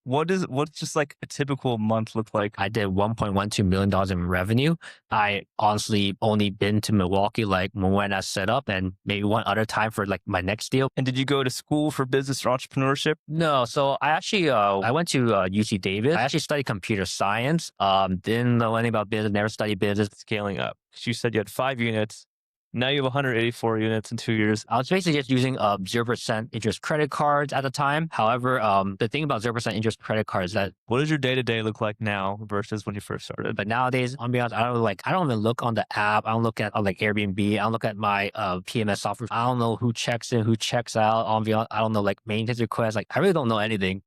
what's just like a typical month look like? I did $1.12 million in revenue. I honestly only been to Milwaukee like when I set up and maybe one other time for like my next deal. And did you go to school for business or entrepreneurship? No, so I actually I went to UC Davis. I actually studied computer science. Didn't know anything about business. Never studied business. Scaling up. 'Cause you said you had 5 units. Now you have 184 units in 2 years. I was basically just using 0% interest credit cards at the time. However, the thing about 0% interest credit cards is that, What does your day-to-day look like now versus when you first started? but nowadays, I'll be honest, I don't even look on the app. I don't look at like Airbnb. I don't look at my PMS software. I don't know who checks in, who checks out. I'll be honest, I don't know like maintenance requests. Like I really don't know anything.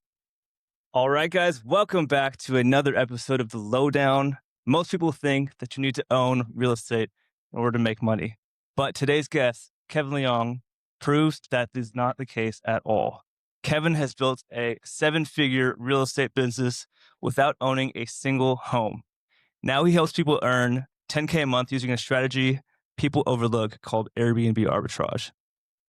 All right, guys, welcome back to another episode of The Lowdown. Most people think that you need to own real estate in order to make money. But today's guest, Kevin Leong, proves that is not the case at all. Kevin has built a 7-figure real estate business without owning a single home. Now he helps people earn $10K a month using a strategy people overlook called Airbnb Arbitrage.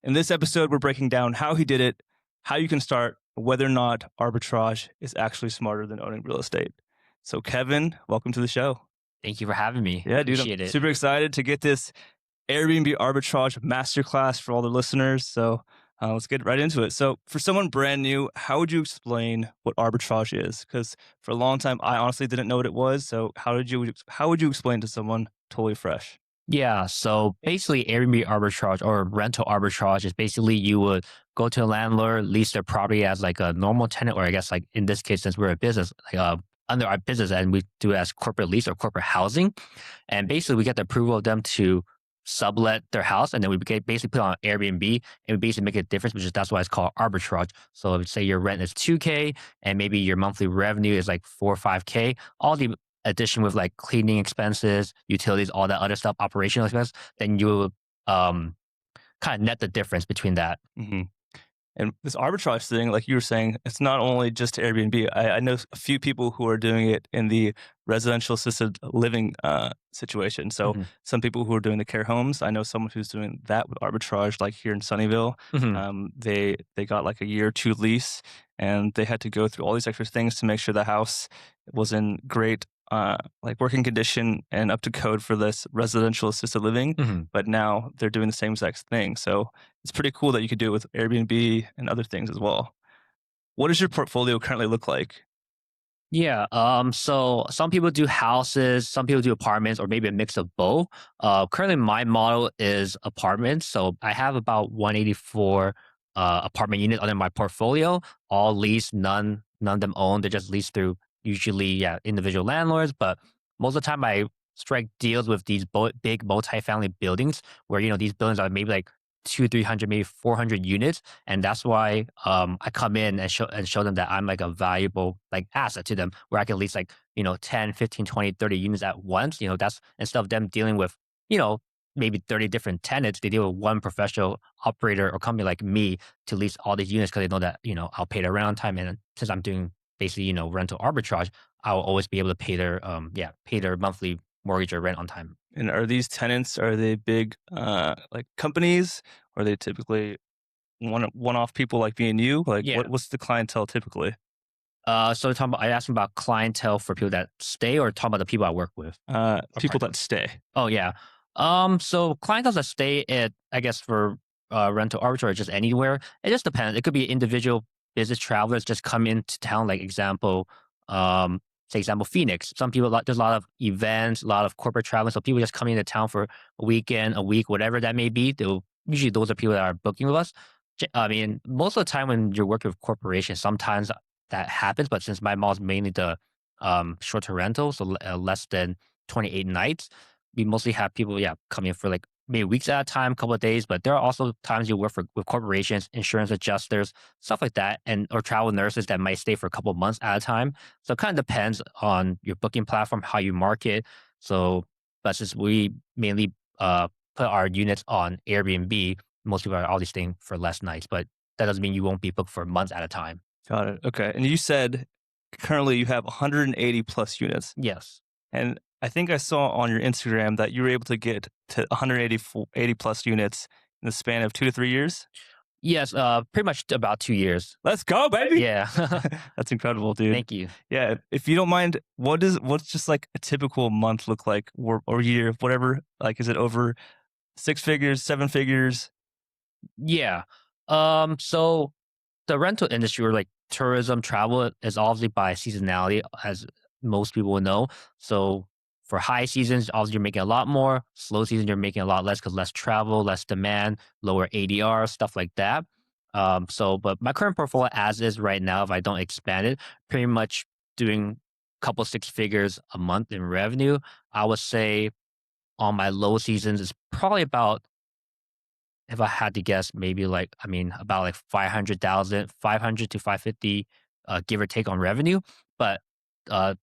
In this episode, we're breaking down how he did it, how you can start, whether or not arbitrage is actually smarter than owning real estate. So Kevin, welcome to the show. Thank you for having me. Yeah, dude, Appreciate I'm it. super excited to get this Airbnb arbitrage masterclass for all the listeners. So let's get right into it. So for someone brand new, how would you explain what arbitrage is? Because for a long time, I honestly didn't know what it was. So how would you explain to someone totally fresh? Yeah, so basically Airbnb arbitrage or rental arbitrage is basically you would go to a landlord, lease their property as like a normal tenant, or I guess like in this case, since we're a business, like under our business and we do it as corporate lease or corporate housing. And basically we get the approval of them to sublet their house, and then we basically put it on Airbnb, and we basically make a difference, which is that's why it's called arbitrage. So if say your rent is 2K and maybe your monthly revenue is like 4 or 5K, all the addition with like cleaning expenses, utilities, all that other stuff, operational expense, then you kind of net the difference between that. Mm-hmm. And this arbitrage thing, like you were saying, it's not only just Airbnb. I know a few people who are doing it in the residential assisted living situation. So some people who are doing the care homes. I know someone who's doing that with arbitrage, like here in Sunnyvale. They got like a year or two lease, and they had to go through all these extra things to make sure the house was in great like working condition and up to code for this residential assisted living. But now they're doing the same exact thing. So it's pretty cool that you could do it with Airbnb and other things as well. What does your portfolio currently look like? Yeah. So some people do houses, some people do apartments, or maybe a mix of both. Currently my model is apartments. So I have about 184 apartment units under my portfolio, all leased, none of them owned. They're just leased through usually individual landlords. But most of the time I strike deals with these big multifamily buildings where, these buildings are maybe like 200, 300, maybe 400 units. And that's why I come in and show them that I'm like a valuable like asset to them, where I can lease like, 10, 15, 20, 30 units at once. That's instead of them dealing with, maybe 30 different tenants, they deal with one professional operator or company like me to lease all these units because they know that, I'll pay their rent on time. And since I'm doing basically, rental arbitrage, I'll always be able to pay their monthly mortgage or rent on time. And are these tenants, are they big like companies, or are they typically one-off people like me and you? Like what's the clientele typically? So I asked them about clientele for people that stay, or talking about the people I work with? People that stay. Oh yeah. So clientele that stay at, I guess for rental arbitrage, just anywhere. It just depends. It could be individual business travelers just come into town, like example, say example Phoenix. Some people, there's a lot of events, a lot of corporate traveling. So people just come into town for a weekend, a week, whatever that may be. Usually those are people that are booking with us. I mean, most of the time when you're working with corporations, sometimes that happens. But since my model is mainly the short-term rental, so less than 28 nights, we mostly have people, come in for like maybe weeks at a time, couple of days. But there are also times you work with corporations, insurance adjusters, stuff like that, or travel nurses that might stay for a couple of months at a time. So it kind of depends on your booking platform, how you market. So, but since we mainly put our units on Airbnb, most people are always staying for less nights. But that doesn't mean you won't be booked for months at a time. Got it. Okay. And you said currently you have 180 plus units. Yes. And I think I saw on your Instagram that you were able to get to 180 plus units in the span of 2 to 3 years. Yes, pretty much about 2 years. Let's go, baby. Yeah. That's incredible, dude. Thank you. Yeah, if you don't mind, what's just like a typical month look like, or year, whatever? Like, is it over six figures, seven figures? Yeah. So the rental industry or like tourism travel is obviously by seasonality, as most people will know. So for high seasons, obviously you're making a lot more. Slow season, you're making a lot less because less travel, less demand, lower ADR, stuff like that. But my current portfolio as is right now, if I don't expand it, pretty much doing couple six figures a month in revenue. I would say on my low seasons, it's probably about, if I had to guess, maybe like, I mean, about like 500,000, 500 to 550, give or take on revenue. But the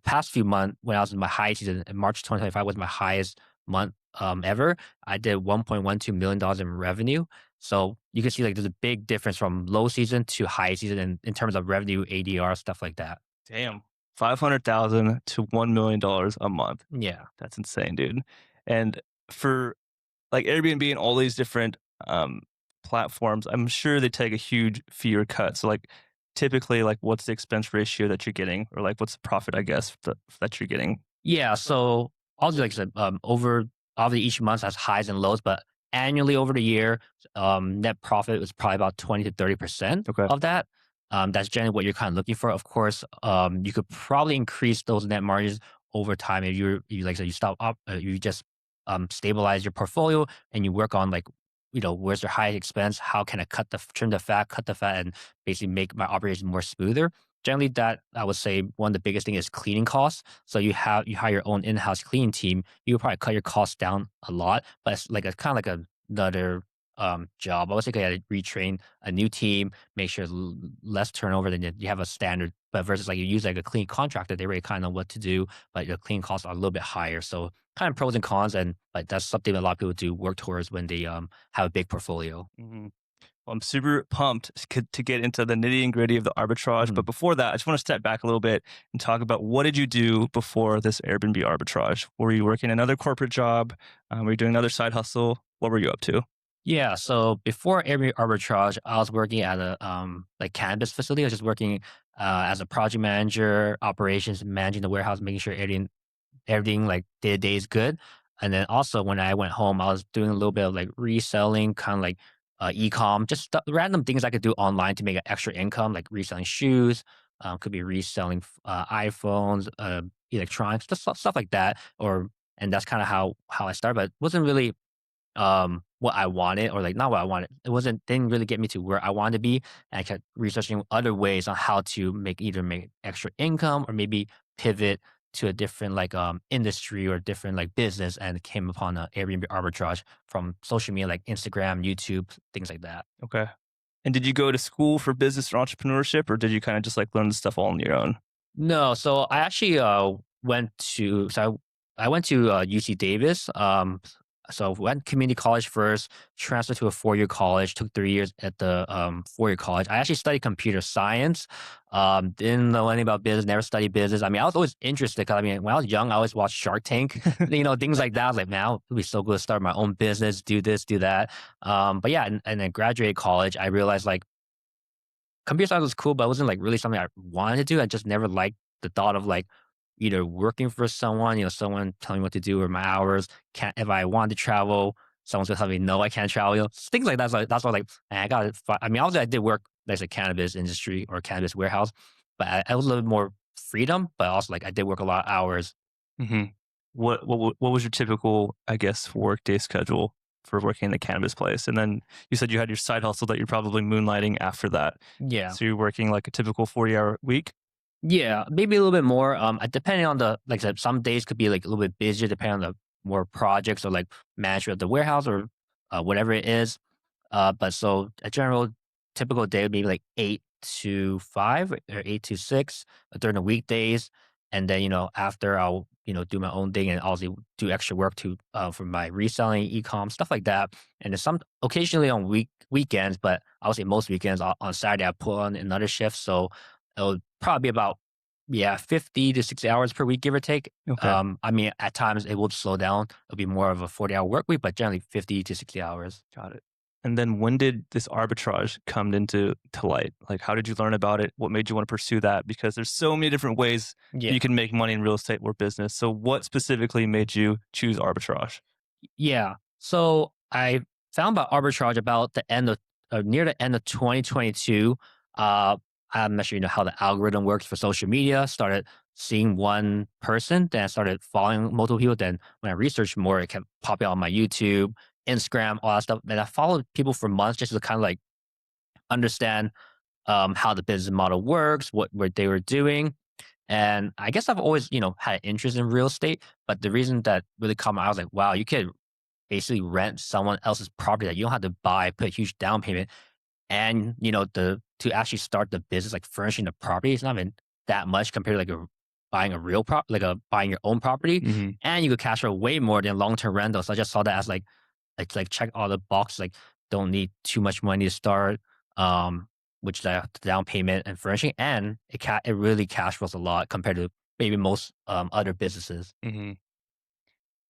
past few months, when I was in my high season, in March 2025 was my highest month ever. I did $1.12 million in revenue. So you can see like there's a big difference from low season to high season in terms of revenue, ADR, stuff like that. Damn, 500,000 to $1 million a month. Yeah. That's insane, dude. And for like Airbnb and all these different um, platforms, I'm sure they take a huge fee or cut. So like typically, like what's the expense ratio that you're getting, or like what's the profit, I guess, that you're getting? Yeah, so obviously, like I said, over obviously each month has highs and lows, but annually over the year, net profit was probably about 20 to 30% Okay. of that. That's generally what you're kind of looking for. Of course, you could probably increase those net margins over time if you like I said, you stop up, you just stabilize your portfolio and you work on like, where's your high expense? How can I trim the fat, cut the fat, and basically make my operation more smoother? Generally, that I would say one of the biggest thing is cleaning costs. So you hire your own in-house cleaning team. You will probably cut your costs down a lot, but it's like a kind of like another job. I would say you gotta retrain a new team, make sure less turnover than you have a standard. But versus like you use like a clean contractor, they already kind of know what to do, but your clean costs are a little bit higher. So kind of pros and cons, and like that's something that a lot of people do work towards when they have a big portfolio. Mhm. Well, I'm super pumped to get into the nitty and gritty of the arbitrage. But Mhm. before that, I just want to step back a little bit and talk about what did you do before this Airbnb arbitrage? Were you working another corporate job? Were you doing another side hustle? What were you up to? Yeah, so before Airbnb arbitrage, I was working at a like cannabis facility. I was just working as a project manager, operations, managing the warehouse, making sure everything like day to day is good. And then also when I went home, I was doing a little bit of like reselling, kind of like e-com, just random things I could do online to make an extra income, like reselling shoes, could be reselling iPhones, electronics, just stuff like that. And that's kind of how I started, but it wasn't really what I wanted, or like not what I wanted. It didn't really get me to where I wanted to be. And I kept researching other ways on how to make extra income or maybe pivot to a different like industry or different like business, and came upon a Airbnb arbitrage from social media like Instagram, YouTube, things like that. Okay. And did you go to school for business or entrepreneurship, or did you kind of just like learn the stuff all on your own? No, so I actually I went to UC Davis. So went community college first, transferred to a 4 year college, took 3 years at the 4 year college. I actually studied computer science. Didn't know anything about business, never studied business. I mean, I was always interested because I mean, when I was young, I always watched Shark Tank, things like that. I was like, man, it would be so good to start my own business, do this, do that. But yeah, and then graduated college, I realized like computer science was cool, but it wasn't like really something I wanted to do. I just never liked the thought of like either working for someone, someone telling me what to do or my hours. Can't if I wanted to travel, someone's gonna tell me no, I can't travel. Things like that. So that's why like man, I got it. I mean, obviously I did work like a cannabis industry or cannabis warehouse, but I was a little bit more freedom. But also like I did work a lot of hours. Hmm. What was your typical, I guess, workday schedule for working in the cannabis place? And then you said you had your side hustle that you're probably moonlighting after that. Yeah. So you're working like a typical 40-hour week. Yeah, maybe a little bit more. Depending on the like I said, some days could be like a little bit busier, depending on the more projects or like management of the warehouse or whatever it is. But so a general typical day would be like 8 to 5 or 8 to 6 during the weekdays, and then after I'll do my own thing and also do extra work to for my reselling, e-com, stuff like that. And then some occasionally on weekends, but I would say most weekends on Saturday I put on another shift, so it'll probably be about 50 to 60 hours per week, give or take. Okay. I mean, at times it will slow down. It'll be more of a 40-hour work week, but generally 50 to 60 hours. Got it. And then when did this arbitrage come into light? Like, how did you learn about it? What made you want to pursue that? Because there's so many different ways Yeah. you can make money in real estate or business. So, what specifically made you choose arbitrage? Yeah. So I found about arbitrage about the end of near the end of 2022. I'm not sure you know how the algorithm works for social media. Started seeing one person, then I started following multiple people. Then when I researched more, it kept popping on my YouTube, Instagram, all that stuff. And I followed people for months just to kind of like understand how the business model works, what they were doing. And I guess I've always, had an interest in real estate. But the reason that really caught my eye, I was like, wow, you could basically rent someone else's property that you don't have to buy, put a huge down payment, and the to actually start the business, like furnishing the property, it's not even that much compared to like buying a real prop, like a buying your own property, Hmm. and you could cash flow way more than long term rental. So I just saw that as like check all the boxes, like don't need too much money to start, which is the down payment and furnishing, and it really cash flows a lot compared to maybe most other businesses. Hmm.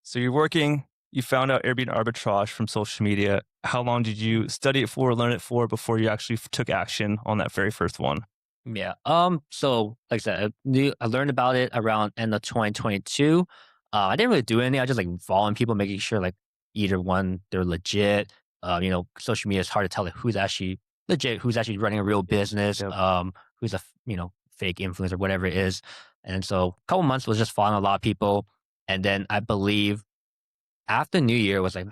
So, you're working, you found out Airbnb arbitrage from social media. How long did you study it for, learn it for before you actually took action on that very first one? Yeah. So like I said, I learned about it around end of 2022. I didn't really do anything. I just like following people, making sure like either one they're legit. Social media is hard to tell like who's actually legit, who's actually running a real business, Yep. who's a fake influencer, whatever it is. And so a couple months was just following a lot of people, and then I believe after New Year was like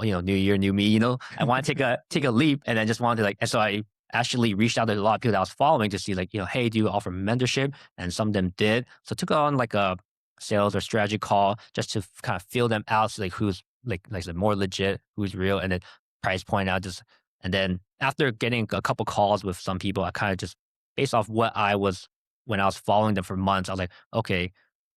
New Year, new me. I want to take a leap, and then just wanted to like. And so I actually reached out to a lot of people that I was following to see like hey, do you offer mentorship? And some of them did. So I took on like a sales or strategy call just to kind of feel them out, so like who's like I said, more legit, who's real, and then price point out just. And then after getting a couple calls with some people, I kind of just based off what I was when I was following them for months, I was like, okay,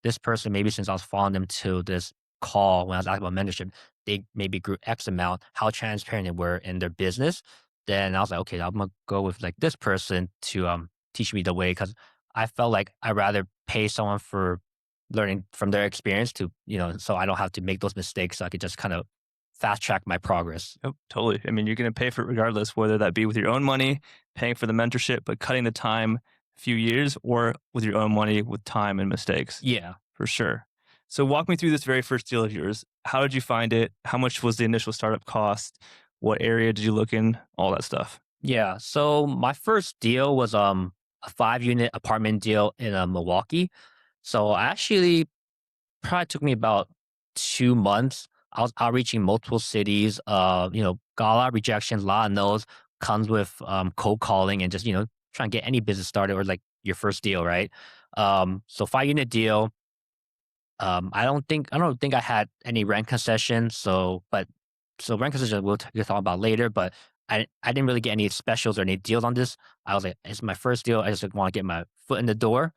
this person maybe since I was following them to this call when I was asking about mentorship, they maybe grew X amount, how transparent they were in their business. Then I was like, okay, I'm gonna go with like this person to teach me the way because I felt like I'd rather pay someone for learning from their experience to, so I don't have to make those mistakes. So I could just kind of fast track my progress. Yep, totally. I mean, you're going to pay for it regardless, whether that be with your own money, paying for the mentorship, but cutting the time a few years, or with your own money with time and mistakes, Yeah. for sure. So, walk me through this very first deal of yours. How did you find it? How much was the initial startup cost? What area did you look in? All that stuff. Yeah. So my first deal was a 5 unit apartment deal in Milwaukee. So I actually probably took me about 2 months. I was outreaching multiple cities. Got a lot of rejections, a lot of no's. Comes with cold calling and just trying to get any business started or like your first deal, right? So 5 unit deal. I don't think I had any rent concessions. So rent concessions we'll talk about later. But I didn't really get any specials or any deals on this. I was like, it's my first deal. I just want to get my foot in the door.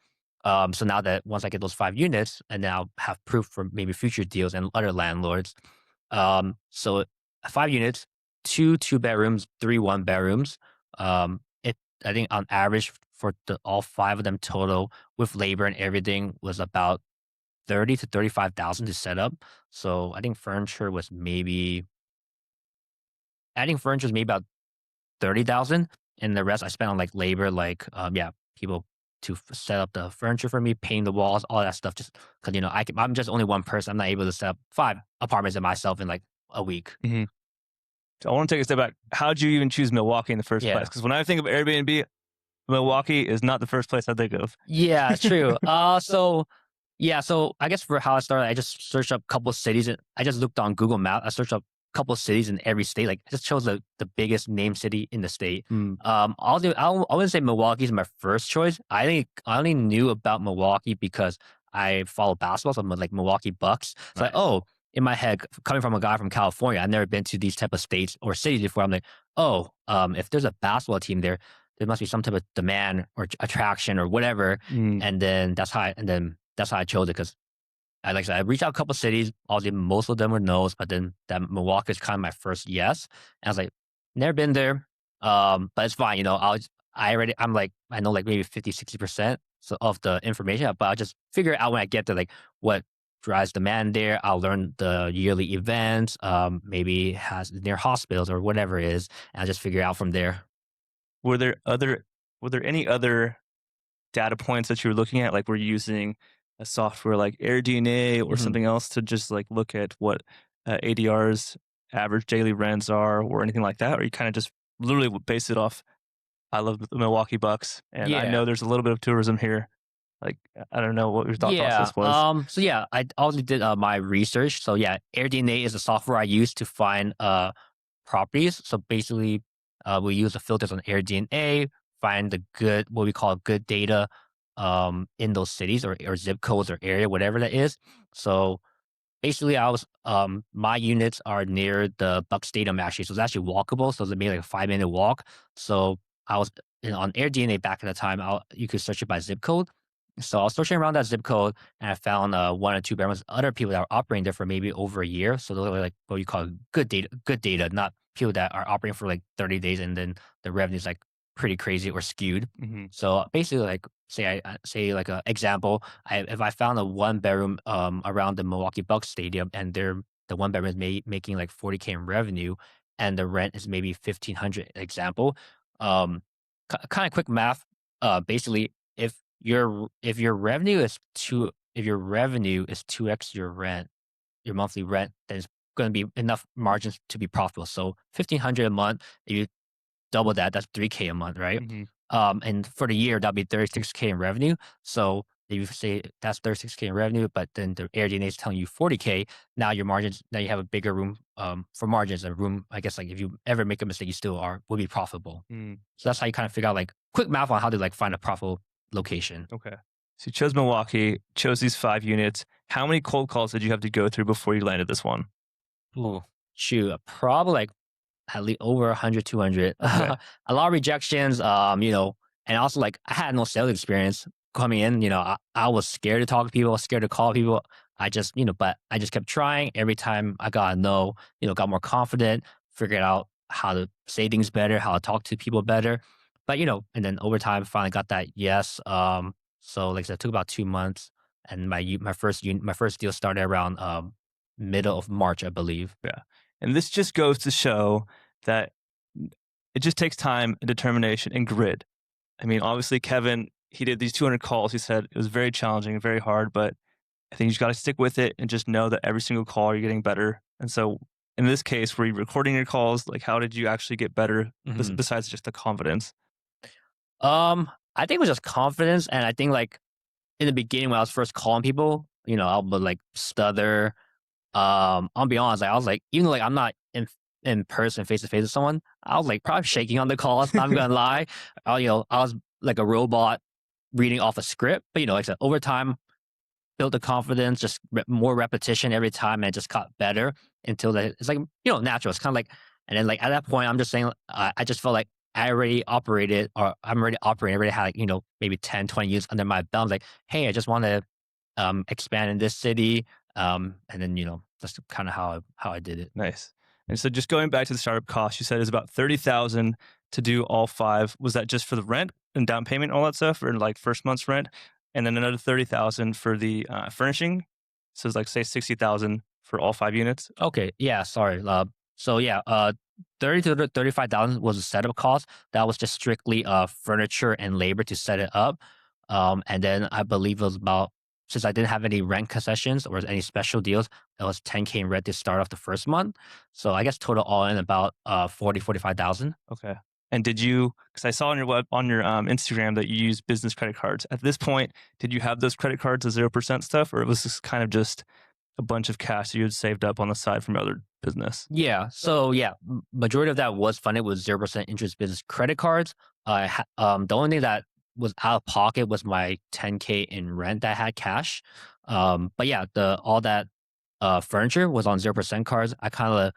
So now that once I get those 5 units, and then I'll have proof for maybe future deals and other landlords. So 5 units, two bedrooms, three one bedrooms. It I think on average for all five of them total with labor and everything was about 30 to 35,000 to set up. So adding furniture was maybe about 30,000, and the rest I spent on like labor, like people to set up the furniture for me, paint the walls, all that stuff. Just because I'm just only one person. I'm not able to set up 5 apartments in myself in like a week. Hmm. So, I want to take a step back. How did you even choose Milwaukee in the first place? Yeah, Because when I think of Airbnb, Milwaukee is not the first place I think of. yeah, true. So I guess for how I started, I just searched up a couple of cities. And I just looked on Google Maps. I searched up a couple of cities in every state. Like I just chose the biggest name city in the state. Mm, I wouldn't say Milwaukee is my first choice. I only knew about Milwaukee because I follow basketball, so I'm like Milwaukee Bucks. So like, nice. oh, in my head, coming from a guy from California, I've never been to these type of states or cities before. I'm like, oh, if there's a basketball team there, there must be some type of demand or attraction or whatever. Mm, And then that's how I chose it because like I said, I reached out a couple cities. Obviously, most of them were no's, but then that Milwaukee is kind of my first yes. And I was like, never been there, but it's fine. I'm like, I know like maybe 50, 60% so of the information, but I'll just figure it out when I get there, like what drives demand there. I'll learn the yearly events, maybe has near hospitals or whatever it is, and I'll just figure it out from there. Were there other were there any other data points that you were looking at? Like, were you using a software like AirDNA or Mhm. something else to just like look at what ADR's average daily rents are, or anything like that? Or you kind of just literally base it off? I love the Milwaukee Bucks, and I Yeah. know there's a little bit of tourism here. Like, I don't know what your thought Yeah. process was. So yeah, I also did my research. So yeah, AirDNA is a software I use to find properties. So basically, we use the filters on AirDNA, find the good, what we call good data in those cities or zip codes or area, whatever that is. So basically, I was my units are near the Buck Stadium actually, so it's actually walkable. So it's maybe like a 5 minute walk. So I was on AirDNA back at the time. You could search it by zip code. So I was searching around that zip code, and I found one or two bedrooms. Other people that were operating there for maybe over a year. So those are like what you call good data, not people that are operating for like 30 days and then the revenue is like pretty crazy or skewed. Hmm. So basically, like say like a example, if I found a one bedroom around the Milwaukee Bucks stadium and the one bedroom is making like 40K in revenue and the rent is maybe 1,500 example, um kind of quick math, basically if your revenue is if your revenue is 2x your rent, your monthly rent, then it's going to be enough margins to be profitable. So 1,500 a month, if you double that, that's 3K a month, right? Hmm. And for the year, that'll be 36K in revenue. So if you say that's 36K in revenue, but then the AirDNA is telling you 40K, now your margins, now you have a bigger room for margins and room. I guess like if you ever make a mistake, you still will be profitable. Mm, So that's how you kind of figure out like quick math on how to like find a profitable location. okay. So you chose Milwaukee, chose these 5 units. How many cold calls did you have to go through before you landed this one? Ooh, shoot, probably like at least over 100, 200. Okay. A lot of rejections, and also like I had no sales experience coming in. I was scared to talk to people, scared to call people. But I just kept trying. Every time I got a no, got more confident, figured out how to say things better, how to talk to people better. But and then over time, finally got that yes. So like I said, it took about 2 months, and my first deal started around middle of March, I believe. Yeah. And this just goes to show that it just takes time and determination and grit. I mean, obviously, Kevin, he did these 200 calls. He said it was very challenging, very hard, but I think you just got to stick with it and just know that every single call you're getting better. And so, in this case, were you recording your calls? Like, how did you actually get better besides just the confidence? I think it was just confidence, and I think like in the beginning when I was first calling people, I would like stutter. I'll be honest, like, I was like, even though like I'm not in person face to face with someone, I was like probably shaking on the calls. Not gonna lie, I was like a robot reading off a script. But like I said, over time, built the confidence, just more repetition every time, and it just got better until it's like natural. It's kind of like, and then like at that point, I'm just saying, I just felt like I already operated, or I'm already operating. I already had like maybe 10, 20 years under my belt. I was like, hey, I just want to expand in this city, and then that's kind of how I did it. Nice. And so, just going back to the startup cost, you said it was about 30,000 to do all five. Was that just for the rent and down payment, all that stuff, or like first month's rent, and then another 30,000 for the furnishing? So it's like say 60,000 for all 5 units. Okay, yeah, sorry. So yeah, 30 to 35,000 was the setup cost. That was just strictly furniture and labor to set it up. And then I believe it was about, since I didn't have any rent concessions or any special deals, it was 10K in rent to start off the first month. So I guess total all in about 45,000. Okay. And did you? Because I saw on your Instagram that you use business credit cards. At this point, did you have those credit cards, the 0% stuff, or it was this kind of just a bunch of cash that you had saved up on the side from your other business? Yeah. So yeah, majority of that was funded with 0% interest business credit cards. The only thing that was out of pocket was my 10K in rent that had cash. But yeah, the all that furniture was on 0% cards. I kind of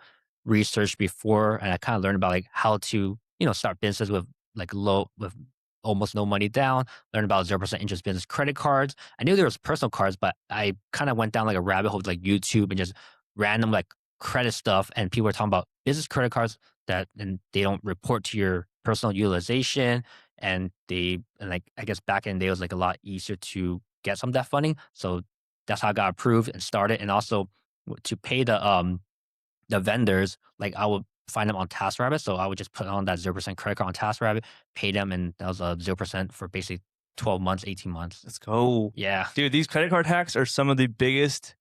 researched before, and I kind of learned about like how to start business with like low with almost no money down. Learned about 0% interest business credit cards. I knew there was personal cards, but I kind of went down like a rabbit hole with like YouTube and just random like credit stuff, and people were talking about business credit cards that and they don't report to your personal utilization, and like I guess back in the day it was like a lot easier to get some of that funding. So that's how I got approved and started. And also to pay the vendors, like I would find them on TaskRabbit. So I would just put on that 0% credit card on TaskRabbit, pay them, and that was 0% for basically 12 months, 18 months. Let's go. Yeah. Dude, these credit card hacks are some of the biggest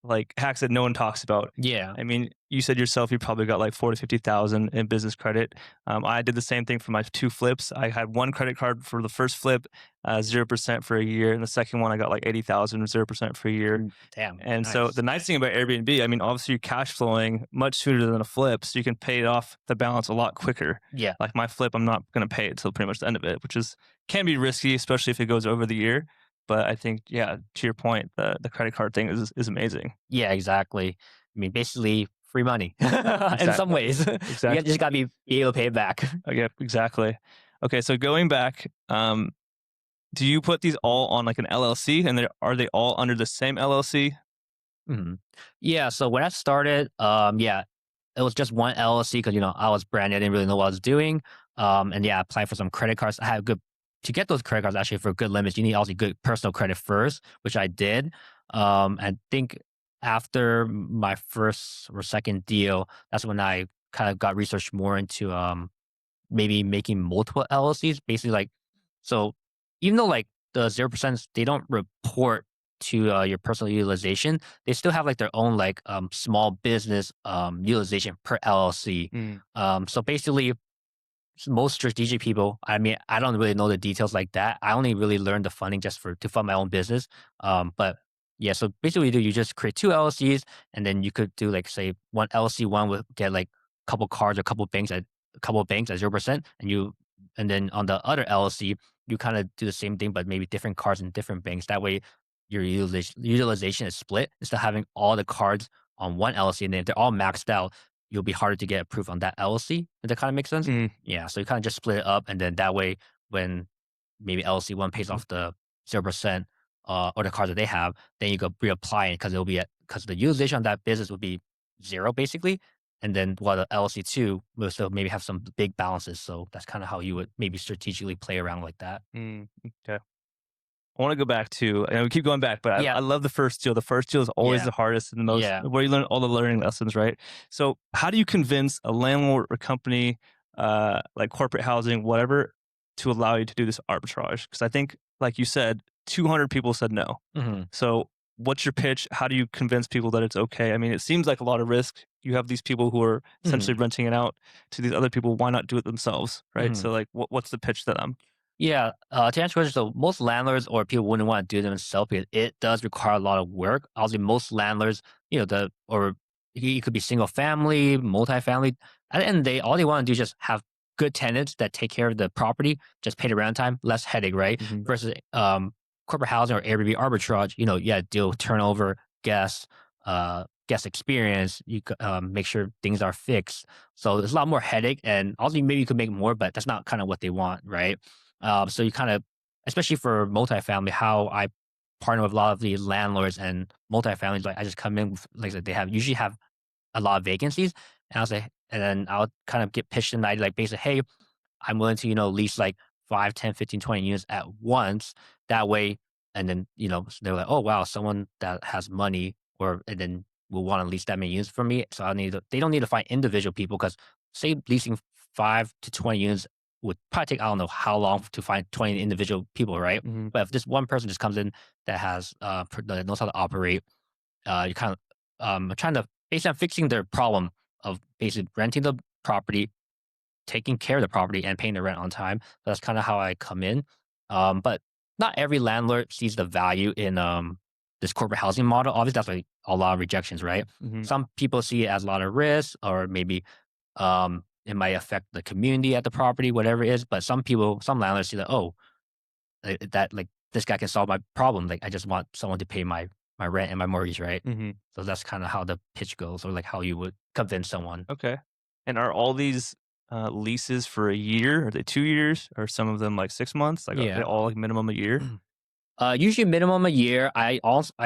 like hacks that no one talks about. Yeah. I mean, you said yourself you probably got like 40, 50,000 in business credit. I did the same thing for my 2 flips. I had one credit card for the first flip, 0% for a year, and the second one I got like 80,000, 0% for a year. Damn. And so Nice. the nice thing about Airbnb, I mean, obviously you're cash flowing much sooner than a flip, so you can pay it off the balance a lot quicker. Yeah. Like my flip, I'm not going to pay it till pretty much the end of it, which is can be risky, especially if it goes over the year. But I think, yeah, to your point, the credit card thing is amazing. Yeah, exactly. I mean, basically free money in some ways. You Exactly. just got to be able to pay it back. Yeah, exactly. Okay, so going back, do you put these all on like an LLC, and are they all under the same LLC? Mhm. Yeah. So when I started, yeah, it was just one LLC because I was brand new, I didn't really know what I was doing. And yeah, I applied for some credit cards. I had good to get those credit cards actually for good limits. You need also good personal credit first, which I did. I think after my first or second deal, that's when I kind of got researched more into maybe making multiple LLCs. Basically, like so, even though like the 0% they don't report to your personal utilization, they still have like their own like small business utilization per LLC. Mm, So basically, most strategic people, I mean, I don't really know the details like that. I only really learned the funding just to fund my own business. But yeah, so basically, you just create two LLCs, and then you could do like say one LLC one would get like a couple cards or a couple of banks at 0%, and then on the other LLC you kind of do the same thing, but maybe different cards and different banks. That way, your utilization is split instead of having all the cards on one LLC, and then if they're all maxed out, you'll be harder to get approved on that LLC. If that kind of makes sense. mm, Yeah, so you kind of just split it up, and then that way, when maybe LLC one pays off the 0% or the cards that they have, then you go reapply it because because the utilization on that business would be zero basically, and then while the LLC two will still maybe have some big balances. So that's kind of how you would maybe strategically play around like that. mm, okay. I want to go back to, and we keep going back, but Yeah, I love the first deal. The first deal is always yeah, the hardest and the most, yeah. where you learn all the learning lessons, right? So, how do you convince a landlord or company, like corporate housing, whatever, to allow you to do this arbitrage? Because I think, like you said, 200 people said no. Hmm. So, what's your pitch? How do you convince people that it's okay? I mean, it seems like a lot of risk. You have these people who are essentially Hmm. renting it out to these other people. Why not do it themselves, right? Hmm. So, like, what's the pitch to them? Yeah, to answer your question, so most landlords or people wouldn't want to do it themselves because it does require a lot of work. Obviously, most landlords, it could be single family, multifamily. At the end of the day, all they want to do is just have good tenants that take care of the property, just pay the rent time, less headache, right? Hmm. Versus corporate housing or Airbnb arbitrage, deal with turnover, guest experience. Make sure things are fixed. So there's a lot more headache, and also maybe you could make more, but that's not kind of what they want, right? So you kind of, especially for multifamily, how I partner with a lot of the landlords and multifamilies, like I just come in, like I said, they usually have a lot of vacancies, and and then I'll kind of get pitched an idea, like basically, hey, I'm willing to, lease like 5, 10, 15, 20 units at once. That way, and then, they're like, oh, wow, someone that has money and then will want to lease that many units from me. So they don't need to find individual people because say leasing 5 to 20 units would probably take, I don't know how long to find 20 individual people, right? Hmm. But if this one person just comes in that that knows how to operate, you kind of trying to basically I'm fixing their problem of basically renting the property, taking care of the property, and paying the rent on time. That's kind of how I come in. But not every landlord sees the value in this corporate housing model. Obviously, that's like a lot of rejections, right? Hmm. Some people see it as a lot of risk, or maybe it might affect the community at the property, whatever it is. But some landlords see that, oh, like this guy can solve my problem. Like I just want someone to pay my rent and my mortgage, right? Hmm. So that's kind of how the pitch goes, or like how you would convince someone. Okay. And are all these leases for a year? Are they 2 years? Or some of them like 6 months? Like, are they Yeah. all like minimum a year? Usually minimum a year. I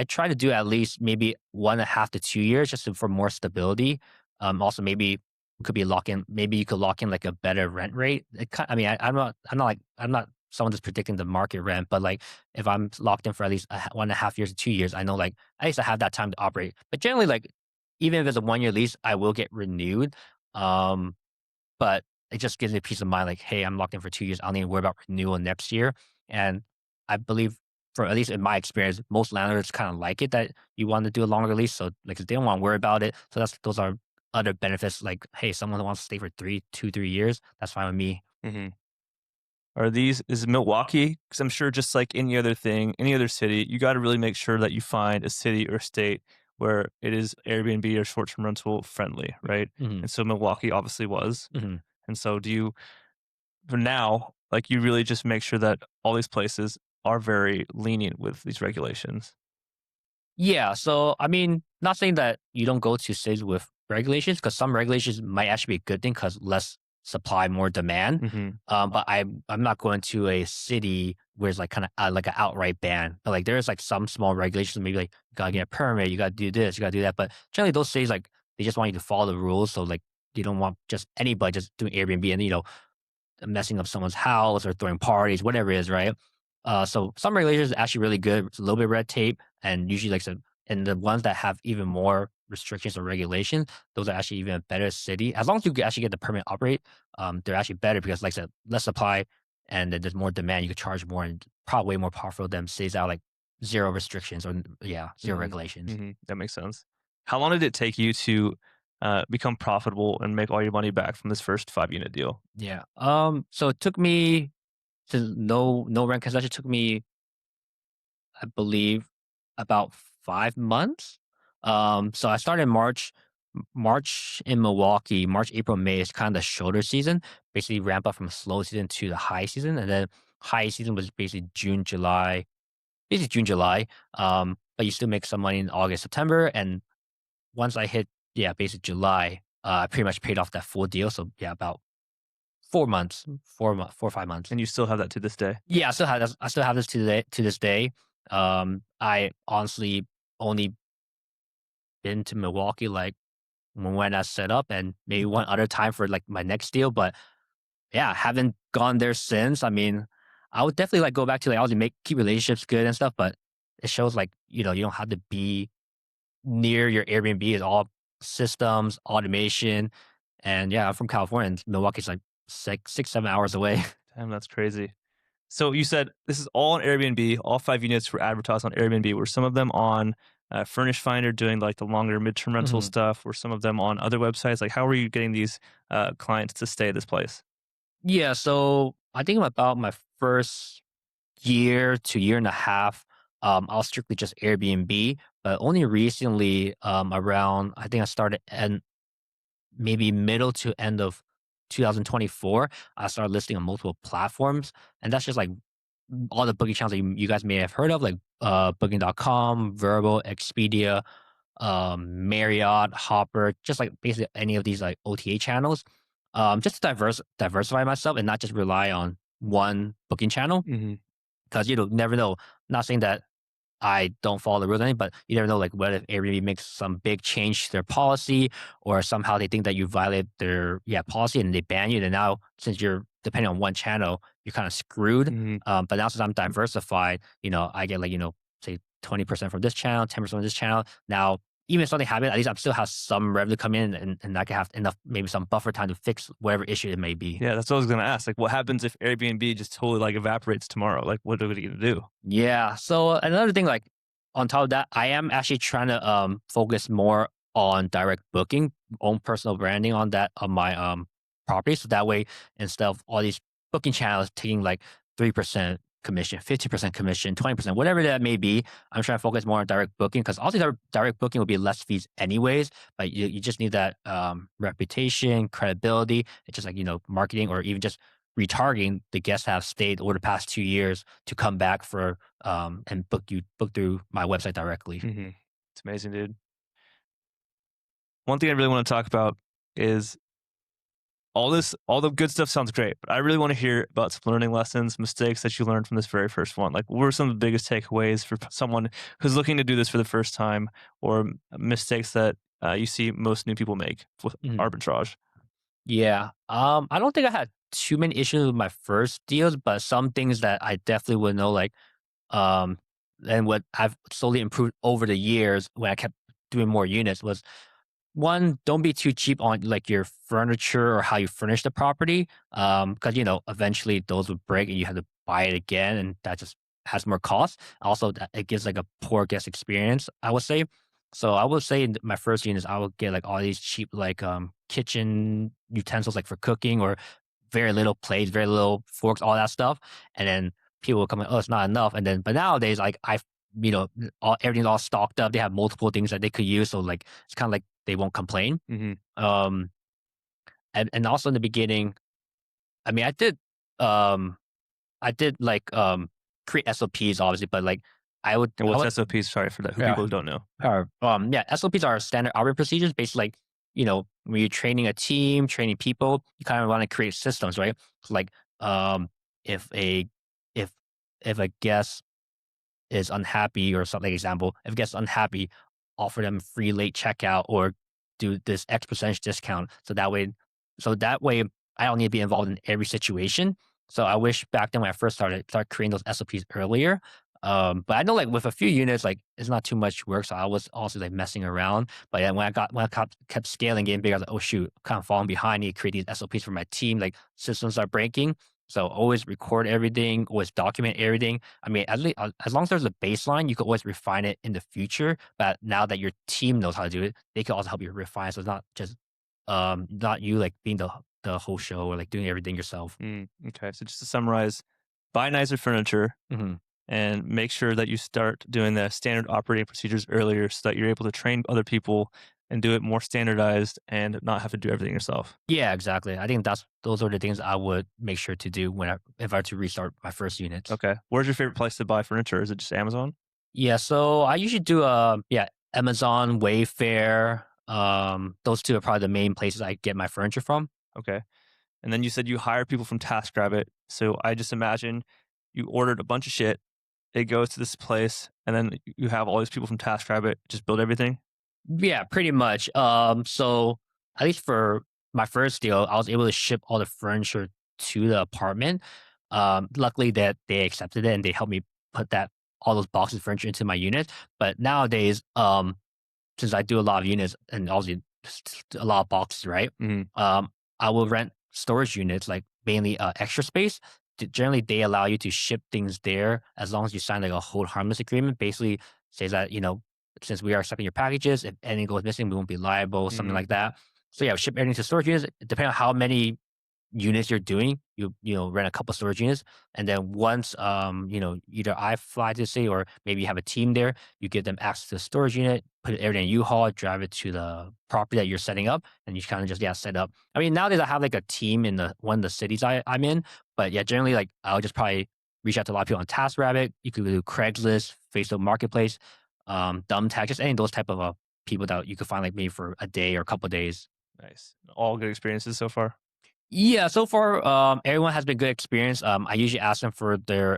try to do at least maybe 1.5 to 2 years for more stability. Also maybe it could be lock in. Maybe you could lock in like a better rent rate. I mean, I'm not someone that's predicting the market rent. But like if I'm locked in for at least 1.5 years to 2 years, I know like at least I have that time to operate. But generally, like even if it's a 1 year lease, I will get renewed. Um, but it just gives me peace of mind, like, hey, I'm locked in for 2 years. I don't need to worry about renewal next year. And I believe, for at least in my experience, most landlords kind of like it that you want to do a longer lease. So like they don't want to worry about it. So those are other benefits. Like, hey, someone who wants to stay for 3 years, that's fine with me. Hmm. Are these is Milwaukee? Because I'm sure just like any other thing, any other city, you got to really make sure that you find a city or state where it is Airbnb or short-term rental friendly, right? Hmm. And so Milwaukee obviously was. Hmm. And so do you for now, like you really just make sure that all these places are very lenient with these regulations. Yeah. So, I mean, not saying that you don't go to cities with regulations, because some regulations might actually be a good thing because less supply, more demand. Hmm. But I'm not going to a city where it's like kind of like an outright ban. But like there's like some small regulations, maybe like you gotta get a permit, you gotta do this, you gotta do that. But generally, those cities like they just want you to follow the rules. So like you don't want just anybody just doing Airbnb and messing up someone's house or throwing parties, whatever it is, right? So some regulations are actually really good. It's a little bit of red tape, and usually like some, and the ones that have even more restrictions or regulations, those are actually even a better city. As long as you actually get the permit to operate, they're actually better because, like I said, less supply and then there's more demand. You could charge more and probably way more powerful than cities out like zero restrictions or zero Hmm. regulations. Hmm. That makes sense. How long did it take you to become profitable and make all your money back from this first 5 unit deal? Yeah. So it took me to no rent concession. Took me, I believe, about 5 months. So I started in March in Milwaukee. March, April, May is kind of the shoulder season. Basically, ramp up from slow season to the high season, and then high season was basically June, July. Basically June, July. But you still make some money in August, September, and once I hit basically July, I pretty much paid off that full deal. So yeah, about 4 months, 4 or 5 months. And you still have that to this day? Yeah, I still have this to this day. I honestly only been to Milwaukee like when I set up and maybe one other time for like my next deal, but yeah, haven't gone there since. I mean, I would definitely like go back to like obviously make keep relationships good and stuff, but it shows like, you don't have to be near your Airbnb. It's all systems, automation. And yeah, I'm from California and Milwaukee's like 6, 7 hours away. Damn, that's crazy. So you said this is all on Airbnb. All 5 units were advertised on Airbnb. Were some of them on Furnish Finder doing like the longer midterm rental Mhm. stuff? Were some of them on other websites? Like, how were you getting these clients to stay at this place? Yeah, so I think about my first year to year and a half, I was strictly just Airbnb, but only recently, around I think I started and maybe middle to end of 2024, I started listing on multiple platforms, and that's just like all the booking channels that you guys may have heard of, like Booking.com, Verbal, Expedia, Marriott, Hopper, just like basically any of these like OTA channels, just to diversify myself and not just rely on one booking channel Hmm. because never know. Not saying that I don't follow the rules or anything, but you never know, like, what if Airbnb makes some big change to their policy, or somehow they think that you violate their policy and they ban you. And now, since you're depending on one channel, you're kind of screwed. Hmm. But now since I'm diversified, I get like say 20% from this channel, 10% from this channel. Now, even if something happens, at least I still have some revenue come in, and I can have enough maybe some buffer time to fix whatever issue it may be. Yeah, that's what I was gonna ask. Like, what happens if Airbnb just totally like evaporates tomorrow? Like, what are we gonna do? Yeah. So another thing, like on top of that, I am actually trying to focus more on direct booking, own personal branding on that on my property. So that way, instead of all these booking channels taking like 3% commission, 50% commission, 20%, whatever that may be, I'm trying to focus more on direct booking because also direct booking will be less fees anyways. But you just need that reputation, credibility. It's just like marketing or even just retargeting the guests that have stayed over the past 2 years to come back for and book through my website directly. Hmm. It's amazing, dude. One thing I really want to talk about is all the good stuff sounds great, but I really want to hear about some learning lessons, mistakes that you learned from this very first one. Like, what were some of the biggest takeaways for someone who's looking to do this for the first time, or mistakes that you see most new people make with Mhm. arbitrage? Yeah. I don't think I had too many issues with my first deals, but some things that I definitely would know, like, um, and what I've slowly improved over the years when I kept doing more units was one, don't be too cheap on like your furniture or how you furnish the property. Because eventually those would break and you have to buy it again, and that just has more cost. Also, that it gives like a poor guest experience, I would say. So I would say in my first units, I would get like all these cheap like kitchen utensils like for cooking or very little plates, very little forks, all that stuff. And then people will come like, oh, it's not enough. And then but nowadays, like you know, everything's all stocked up. They have multiple things that they could use. So like it's kind of like they won't complain. Hmm. Um, and also in the beginning, I mean, um, I did like create SOPs obviously, but like And I what's would SOPs? Sorry for that. Who yeah people who don't know. yeah SOPs are standard operating procedures. Basically, like when you're training a team, training people, you kind of want to create systems, right? So like if a if if a guest is unhappy or something, example, if guests unhappy, offer them free late checkout or do this X percentage discount. So that way I don't need to be involved in every situation. So I wish back then when I first start creating those SOPs earlier. But I know like with a few units, like it's not too much work. So I was also like messing around. But then when I kept scaling, getting bigger, I was like, oh shoot, kind of falling behind. I need to create these SOPs for my team. Like systems are breaking. So always record everything, always document everything. I mean, as long as there's a baseline, you can always refine it in the future. But now that your team knows how to do it, they can also help you refine. So it's not just not you like being the whole show or like doing everything yourself. Okay. So just to summarize, buy nicer furniture Hmm. and make sure that you start doing the standard operating procedures earlier so that you're able to train other people and do it more standardized and not have to do everything yourself. Yeah, exactly. I think those are the things I would make sure to do if I were to restart my first units. Okay. Where's your favorite place to buy furniture? Is it just Amazon? Yeah, so I usually do Amazon, Wayfair. Those two are probably the main places I get my furniture from. Okay. And then you said you hire people from TaskRabbit. So I just imagine you ordered a bunch of shit. It goes to this place, and then you have all these people from TaskRabbit just build everything. Yeah, pretty much. So at least for my first deal, I was able to ship all the furniture to the apartment. Luckily that they accepted it and they helped me put that all those boxes of furniture into my unit. But nowadays, since I do a lot of units and obviously a lot of boxes, right? Hmm. Um, I will rent storage units, like mainly extra space. Generally, they allow you to ship things there as long as you sign like a hold harmless agreement. Basically, says that since we are accepting your packages, if anything goes missing, we won't be liable, something Hmm. like that. So yeah, ship everything to storage units. Depending on how many units you're doing, you rent a couple storage units, and then once either I fly to the city or maybe you have a team there, you give them access to the storage unit, put everything in U-Haul, drive it to the property that you're setting up, and you kind of just set up. I mean, nowadays I have like a team in the one of the cities I'm in, but yeah, generally like I'll just probably reach out to a lot of people on TaskRabbit. You could do Craigslist, Facebook Marketplace, Thumbtack, just any of those type of people that you could find like maybe for a day or a couple of days. Nice. All good experiences so far. Yeah, so far, everyone has been good experience. I usually ask them for their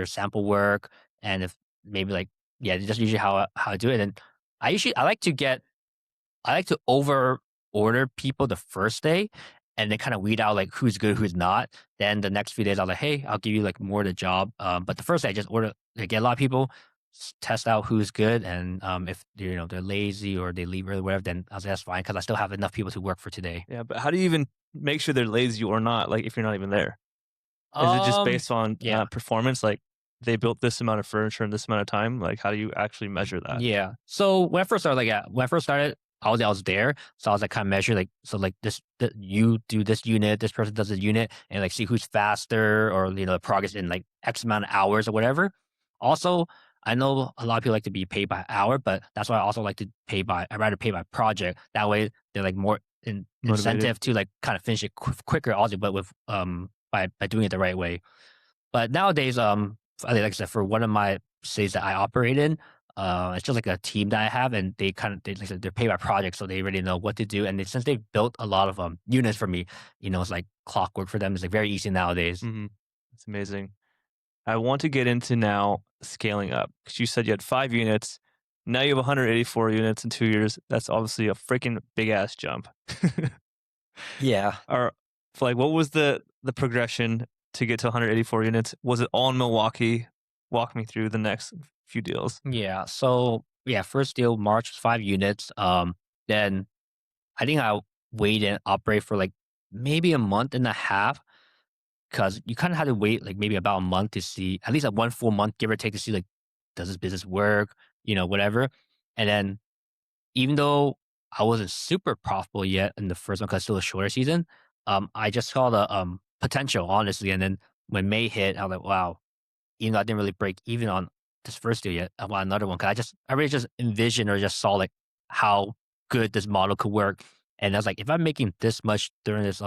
sample work, and if maybe like yeah, just usually how I do it. And I like to over order people the first day, and then kind of weed out like who's good, who's not. Then the next few days, I'm like, hey, I'll give you like more of the job. But the first day, I just order, like, get a lot of people, test out who's good, and if they're lazy or they leave early, whatever, then I was like, that's fine because I still have enough people to work for today. Yeah, but how do you even make sure they're lazy or not? Like if you're not even there, is it just Um, based on yeah. performance? Like they built this amount of furniture in this amount of time. Like how do you actually measure that? Yeah. So when I first started, I was there, so I was like kind of measure like so like you do this unit, this person does this unit, and like see who's faster or progress in like X amount of hours or whatever. Also, I know a lot of people like to be paid by hour, but that's why I also like to I'd rather pay by project. That way, they're like more Motivated. incentive to like kind of finish it quicker. Also, but with by doing it the right way. But nowadays, like I said, for one of my cities that I operate in, it's just like a team that I have, and like I said, they're paid by project, so they already know what to do. And since they've built a lot of units for me, it's like clockwork for them. It's like very easy nowadays. Hmm. That's amazing. I want to get into now scaling up because you said you had 5 units. Now you have 184 units in 2 years. That's obviously a freaking big ass jump. Yeah. like what was the progression to get to 184 units? Was it all in Milwaukee? Walk me through the next few deals. Yeah. So yeah, first deal March was 5 units. Then I think I wait and operate for like maybe a month and a half because you kind of had to wait like maybe about a month to see at least like 1 full month, give or take, to see like does this business work, whatever. And then even though I wasn't super profitable yet in the first one because it's still a shorter season, I just saw the potential honestly. And then when May hit, I was like, wow, even though I didn't really break even on this first deal yet, I want another one. Cause I really just envisioned or just saw like how good this model could work. And I was like, if I'm making this much during this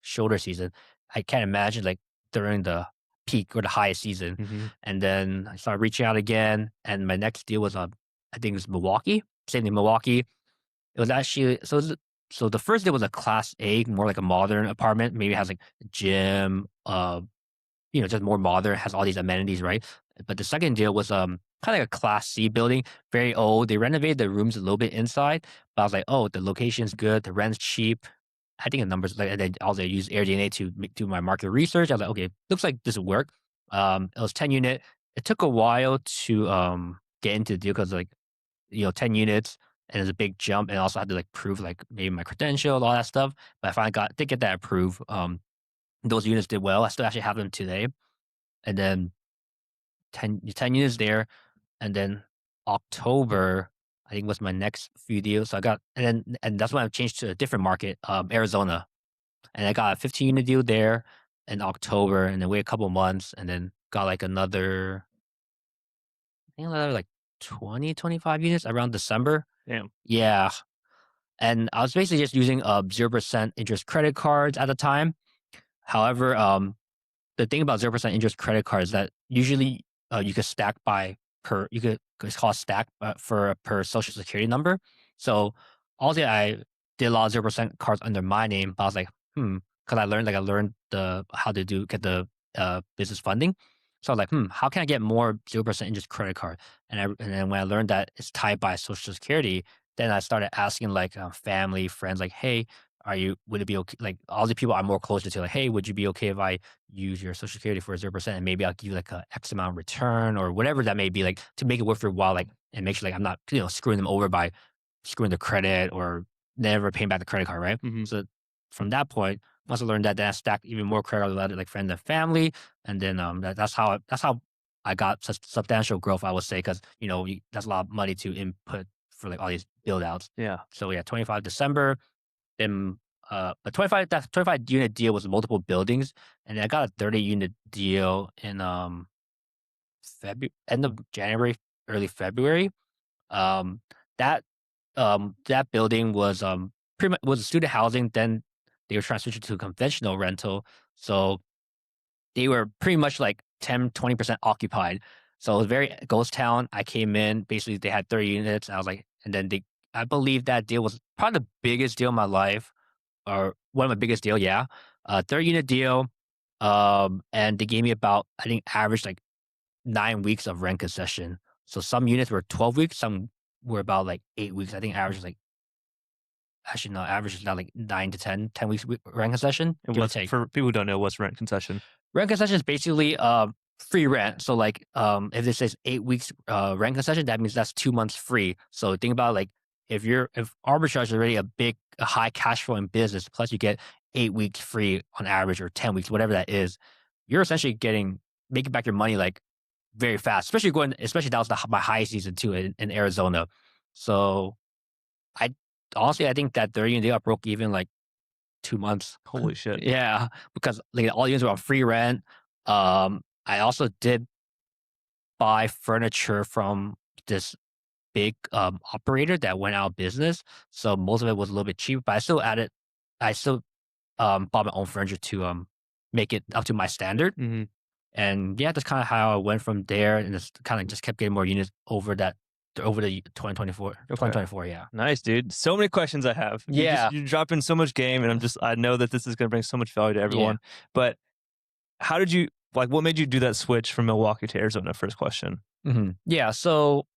shoulder season, I can't imagine like during the peak or the highest season. Mm-hmm. And then I started reaching out again. And my next deal was I think it was Milwaukee. Same thing, Milwaukee. It was actually so the first deal was a class A, more like a modern apartment. Maybe it has like a gym, just more modern, has all these amenities, right? But the second deal was kind of like a class C building, very old. They renovated the rooms a little bit inside, but I was like, oh, the location's good, the rent's cheap. I think the numbers like and then also use Airbnb to do my market research. I was like, okay, looks like this will work. It was 10 unit. It took a while to get into the deal because 10 units and it's a big jump, and I also had to like prove like maybe my credentials, all that stuff. But I finally did get that approved. Those units did well. I still actually have them today. And then 10 units there. And then October, I think was my next few deals. So I got, and that's when I changed to a different market, Arizona. And I got a 15-unit deal there in October, and then wait a couple months and then got like another like 20, 25 units around December. Damn. Yeah. And I was basically just using 0% interest credit cards at the time. However, the thing about 0% interest credit cards is that usually you could stack it's called stack for per social security number. So also I did a lot of 0% cards under my name, but I was like, because I learned the how to get the business funding. So I was like, how can I get more 0% interest credit card? And then when I learned that it's tied by social security, then I started asking like family, friends, like, hey, would it be okay? Like all the people I'm more closer to, like, hey, would you be okay if I use your social security for 0% and maybe I'll give you like a X amount return or whatever that may be, like to make it worth your while, like, and make sure like I'm not, screwing them over by screwing the credit or never paying back the credit card, right? Mm-hmm. So from that point, once I learned that, then I stacked even more credit cards with like friends and family. And then that's how I got such substantial growth, I would say, because that's a lot of money to input for like all these build outs. Yeah. So yeah, 25 December. Then, but 25 unit deal was multiple buildings, and I got a 30-unit deal in end of January, early February. Um, that that building was pretty much was student housing. Then they were transitioned to conventional rental, so they were pretty much like 10-20% occupied. So it was very ghost town. I came in, basically they had 30 units. I was like, and then I believe that deal was probably the biggest deal in my life, or one of my biggest deal, yeah. 30-unit deal, and they gave me about, I think, average like 9 weeks of rent concession. So some units were 12 weeks, some were about like 8 weeks. I think average is like, actually no, average is not like 9 to 10 weeks rent concession, And give or what's take. for people who don't know what's rent concession? Rent concession is basically free rent. So like if it says 8 weeks rent concession, that means that's 2 months free. So think about like if Arbitrage is already a high cash flowing business, plus you get 8 weeks free on average or 10 weeks, whatever that is, you're essentially making back your money like very fast. Especially that was my high season too in Arizona. So I honestly I think that 30 they got broke even like 2 months. Holy shit. Yeah, because like all the units were on free rent. I also did buy furniture from this big operator that went out of business, so most of it was a little bit cheap. But I still bought my own furniture to make it up to my standard. Mm-hmm. And yeah, that's kind of how I went from there, and just kind of just kept getting more units over the 2024. Okay. 2024, yeah. Nice, dude. So many questions I have. Yeah. You're dropping so much game, and I know that this is going to bring so much value to everyone. But how did you, like, what made you do that switch from Milwaukee to Arizona? First question. Yeah. So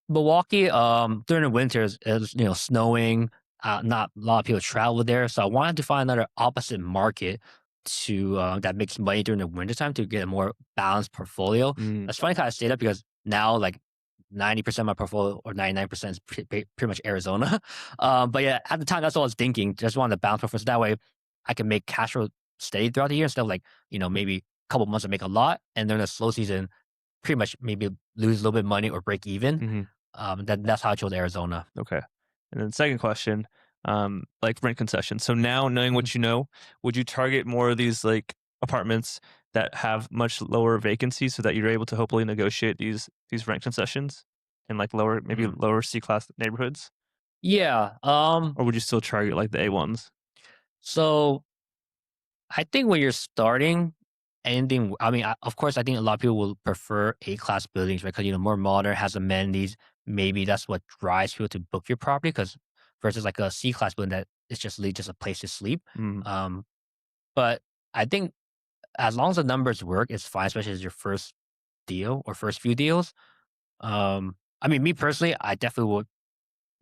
Milwaukee, during the winters, it was snowing. not a lot of people travel there. So I wanted to find another opposite market to that makes money during the wintertime to get a more balanced portfolio. Mm, That's funny kind of say that because now like 90% of my portfolio or 99% is pretty much Arizona. But yeah, at the time, that's what I was thinking. Just wanted to balance portfolio. So that way I can make cash flow steady throughout the year instead of like, maybe a couple months to make a lot. And then the slow season, pretty much maybe lose a little bit of money or break even. mhm. That's how I chose Arizona. Okay. And then second question, like rent concessions. So now knowing what you know, would you target more of these like apartments that have much lower vacancies so that you're able to hopefully negotiate these rent concessions in like lower maybe Mhm. lower C class neighborhoods? Yeah. Or would you still target like the A ones? So I think when you're starting anything, I mean, of course, I think a lot of people will prefer A-class buildings, right? Because more modern, has amenities. Maybe that's what drives people to book your property. Because versus like a C-class building that is just just a place to sleep. Mm, Um, but I think as long as the numbers work, it's fine, especially as your first deal or first few deals. I mean, me personally, I definitely would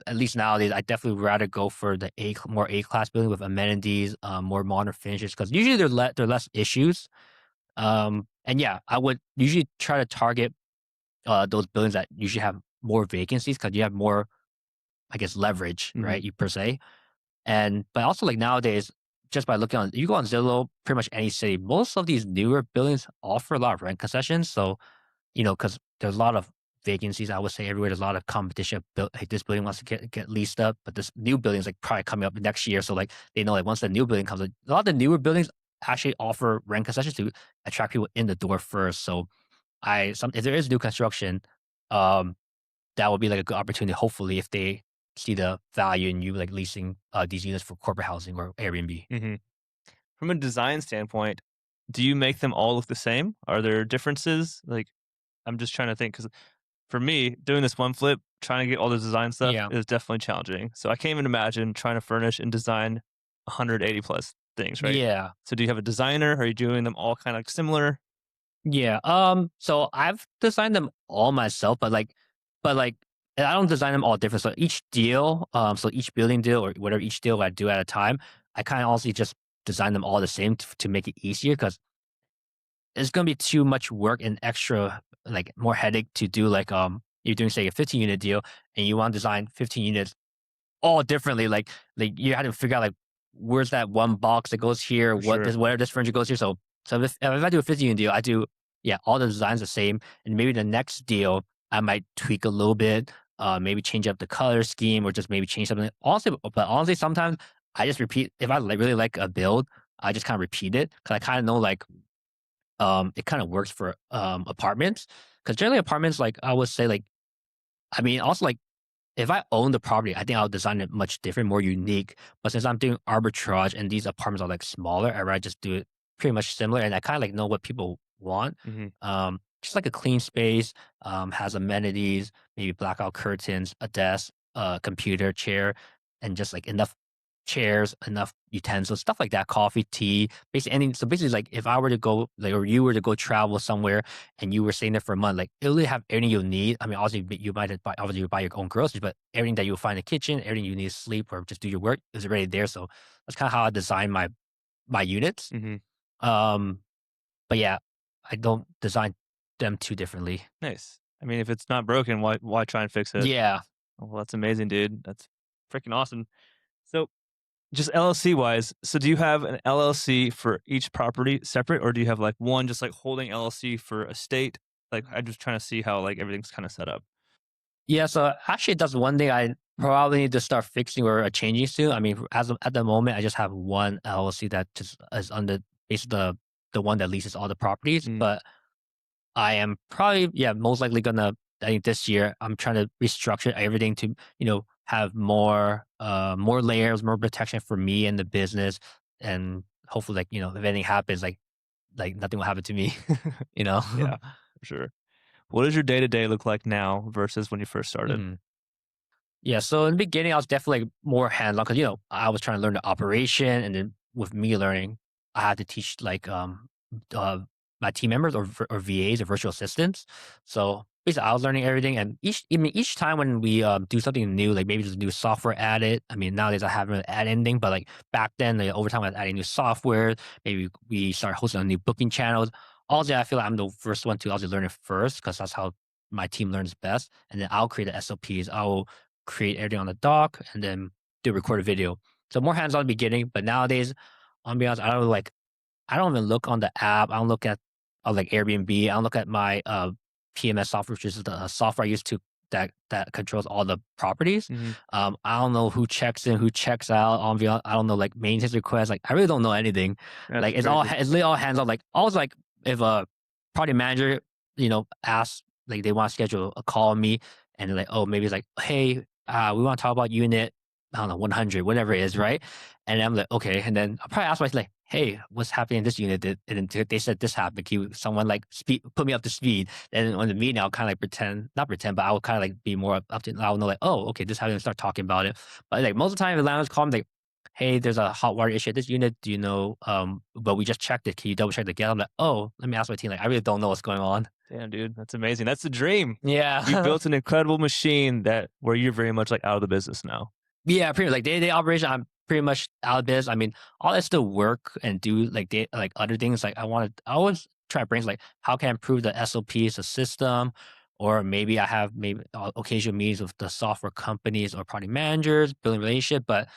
at least nowadays, I definitely would rather go for the more A class building with amenities, more modern finishes because usually they're less issues. And yeah, I would usually try to target those buildings that usually have more vacancies because you have more, I guess, leverage, mhm, right? You per se, and but also like nowadays, just by looking on, you go on Zillow, pretty much any city, most of these newer buildings offer a lot of rent concessions. So because there's a lot of vacancies, I would say everywhere. There's a lot of competition. Like this building wants to get leased up, but this new building is like probably coming up next year. So like they know like once the new building comes, a lot of the newer buildings actually offer rent concessions to attract people in the door first. So if there is new construction, um, that would be like a good opportunity. Hopefully, if they see the value in you like leasing these units for corporate housing or Airbnb. mhm. From a design standpoint, do you make them all look the same? Are there differences? Like, I'm just trying to think because for me, doing this one flip, trying to get all the design stuff Yeah. is definitely challenging. So I can't even imagine trying to furnish and design 180 plus things, right? Yeah. So do you have a designer? Are you doing them all kind of like similar? Yeah. So I've designed them all myself, but and I don't design them all different. So each deal, so each building deal or whatever each deal I do at a time, I kind of also just design them all the same to make it easier because it's gonna be too much work and extra like more headache to do you're doing say a 15 unit deal and you want to design 15 units all differently. Like you had to figure out like where's that one box that goes here, For sure. where this furniture goes here. So if I do a 50 unit deal, I do all the designs the same, and maybe the next deal I might tweak a little bit, maybe change up the color scheme or just maybe change something. Honestly, sometimes I just repeat if I really like a build, I just kind of repeat it because I kind of know like it kind of works for apartments because generally apartments like I would say like I mean also like if I own the property, I think I'll design it much different, more unique. But since I'm doing arbitrage and these apartments are like smaller, I'd rather just do it pretty much similar. And I kind of like know what people want. Hmm. Just like a clean space, has amenities, maybe blackout curtains, a desk, a computer, chair, and just like enough chairs, enough utensils, stuff like that, coffee, tea, basically anything. So basically, like if I were to go, like, or you were to go travel somewhere and you were staying there for a month, like it'll really have everything you'll need. I mean, obviously you might have obviously you buy your own groceries, but everything that you'll find in the kitchen, everything you need to sleep or just do your work is already there. So that's kind of how I design my units. Hmm. Um, but yeah, I don't design them too differently. Nice. I mean, if it's not broken, why try and fix it? Yeah. Well, that's amazing, dude. That's freaking awesome. So just LLC wise, so do you have an LLC for each property separate, or do you have like one just like holding LLC for a state? Like I'm just trying to see how like everything's kind of set up. Yeah, so actually that's one thing I probably need to start fixing or changing soon. I mean, at the moment, I just have one LLC that just is under basically the one that leases all the properties. Mm, But I am probably most likely gonna. I think this year I'm trying to restructure everything to have more layers, more protection for me and the business, and hopefully if anything happens like nothing will happen to me. you know. yeah, for sure. What does your day to day look like now versus when you first started? Mhm. Yeah, so in the beginning, I was definitely like, more hands-on because I was trying to learn the operation, and then with me learning, I had to teach like uh, my team members or VAs or virtual assistants. So basically I was learning everything, and each time when we do something new, like maybe just new software added. I mean, nowadays I haven't really added anything, but like back then, like, over time I was adding new software. Maybe we start hosting on new booking channels. All that I feel like I'm the first one to also learn it first because that's how my team learns best. And then I'll create the SOPs. I'll create everything on the doc and then do record a video. So more hands on in the beginning, but nowadays, I'll be honest, I don't even look on the app. I don't look at like Airbnb. I don't look at my PMS software, which is the software I use to that controls all the properties. Mhm. I don't know who checks in, who checks out. I don't know like maintenance requests. Like I really don't know anything. That's Like crazy. it's literally all hands on. Like always like if a project manager asks like they want to schedule a call with me and they're like, oh, maybe it's like, hey, we want to talk about unit, I don't know, 100, whatever it is, right? And I'm like, okay. And then I'll probably ask myself, like, hey, what's happening in this unit? And then they said this happened. Can you, someone like put me up to speed? And on the meeting, I'll kind of like not pretend, but I will kind of like be more up to, I'll know like, oh, okay, this is how to start talking about it. But like most of the time, the landlords call me like, hey, there's a hot water issue at this unit. Do you know, but we just checked it. Can you double check it again? I'm like, oh, let me ask my team. Like, I really don't know what's going on. Damn, dude, that's amazing. That's the dream. You Yeah. built an incredible machine that where you're very much like out of the business now. Yeah, pretty much like day-to-day operation, I'm pretty much out of biz. I mean, all I still work and do like like other things. Like I always try to bring like how can I improve the SOPs, the system, or maybe I have maybe occasional meetings with the software companies or project managers, building relationship. But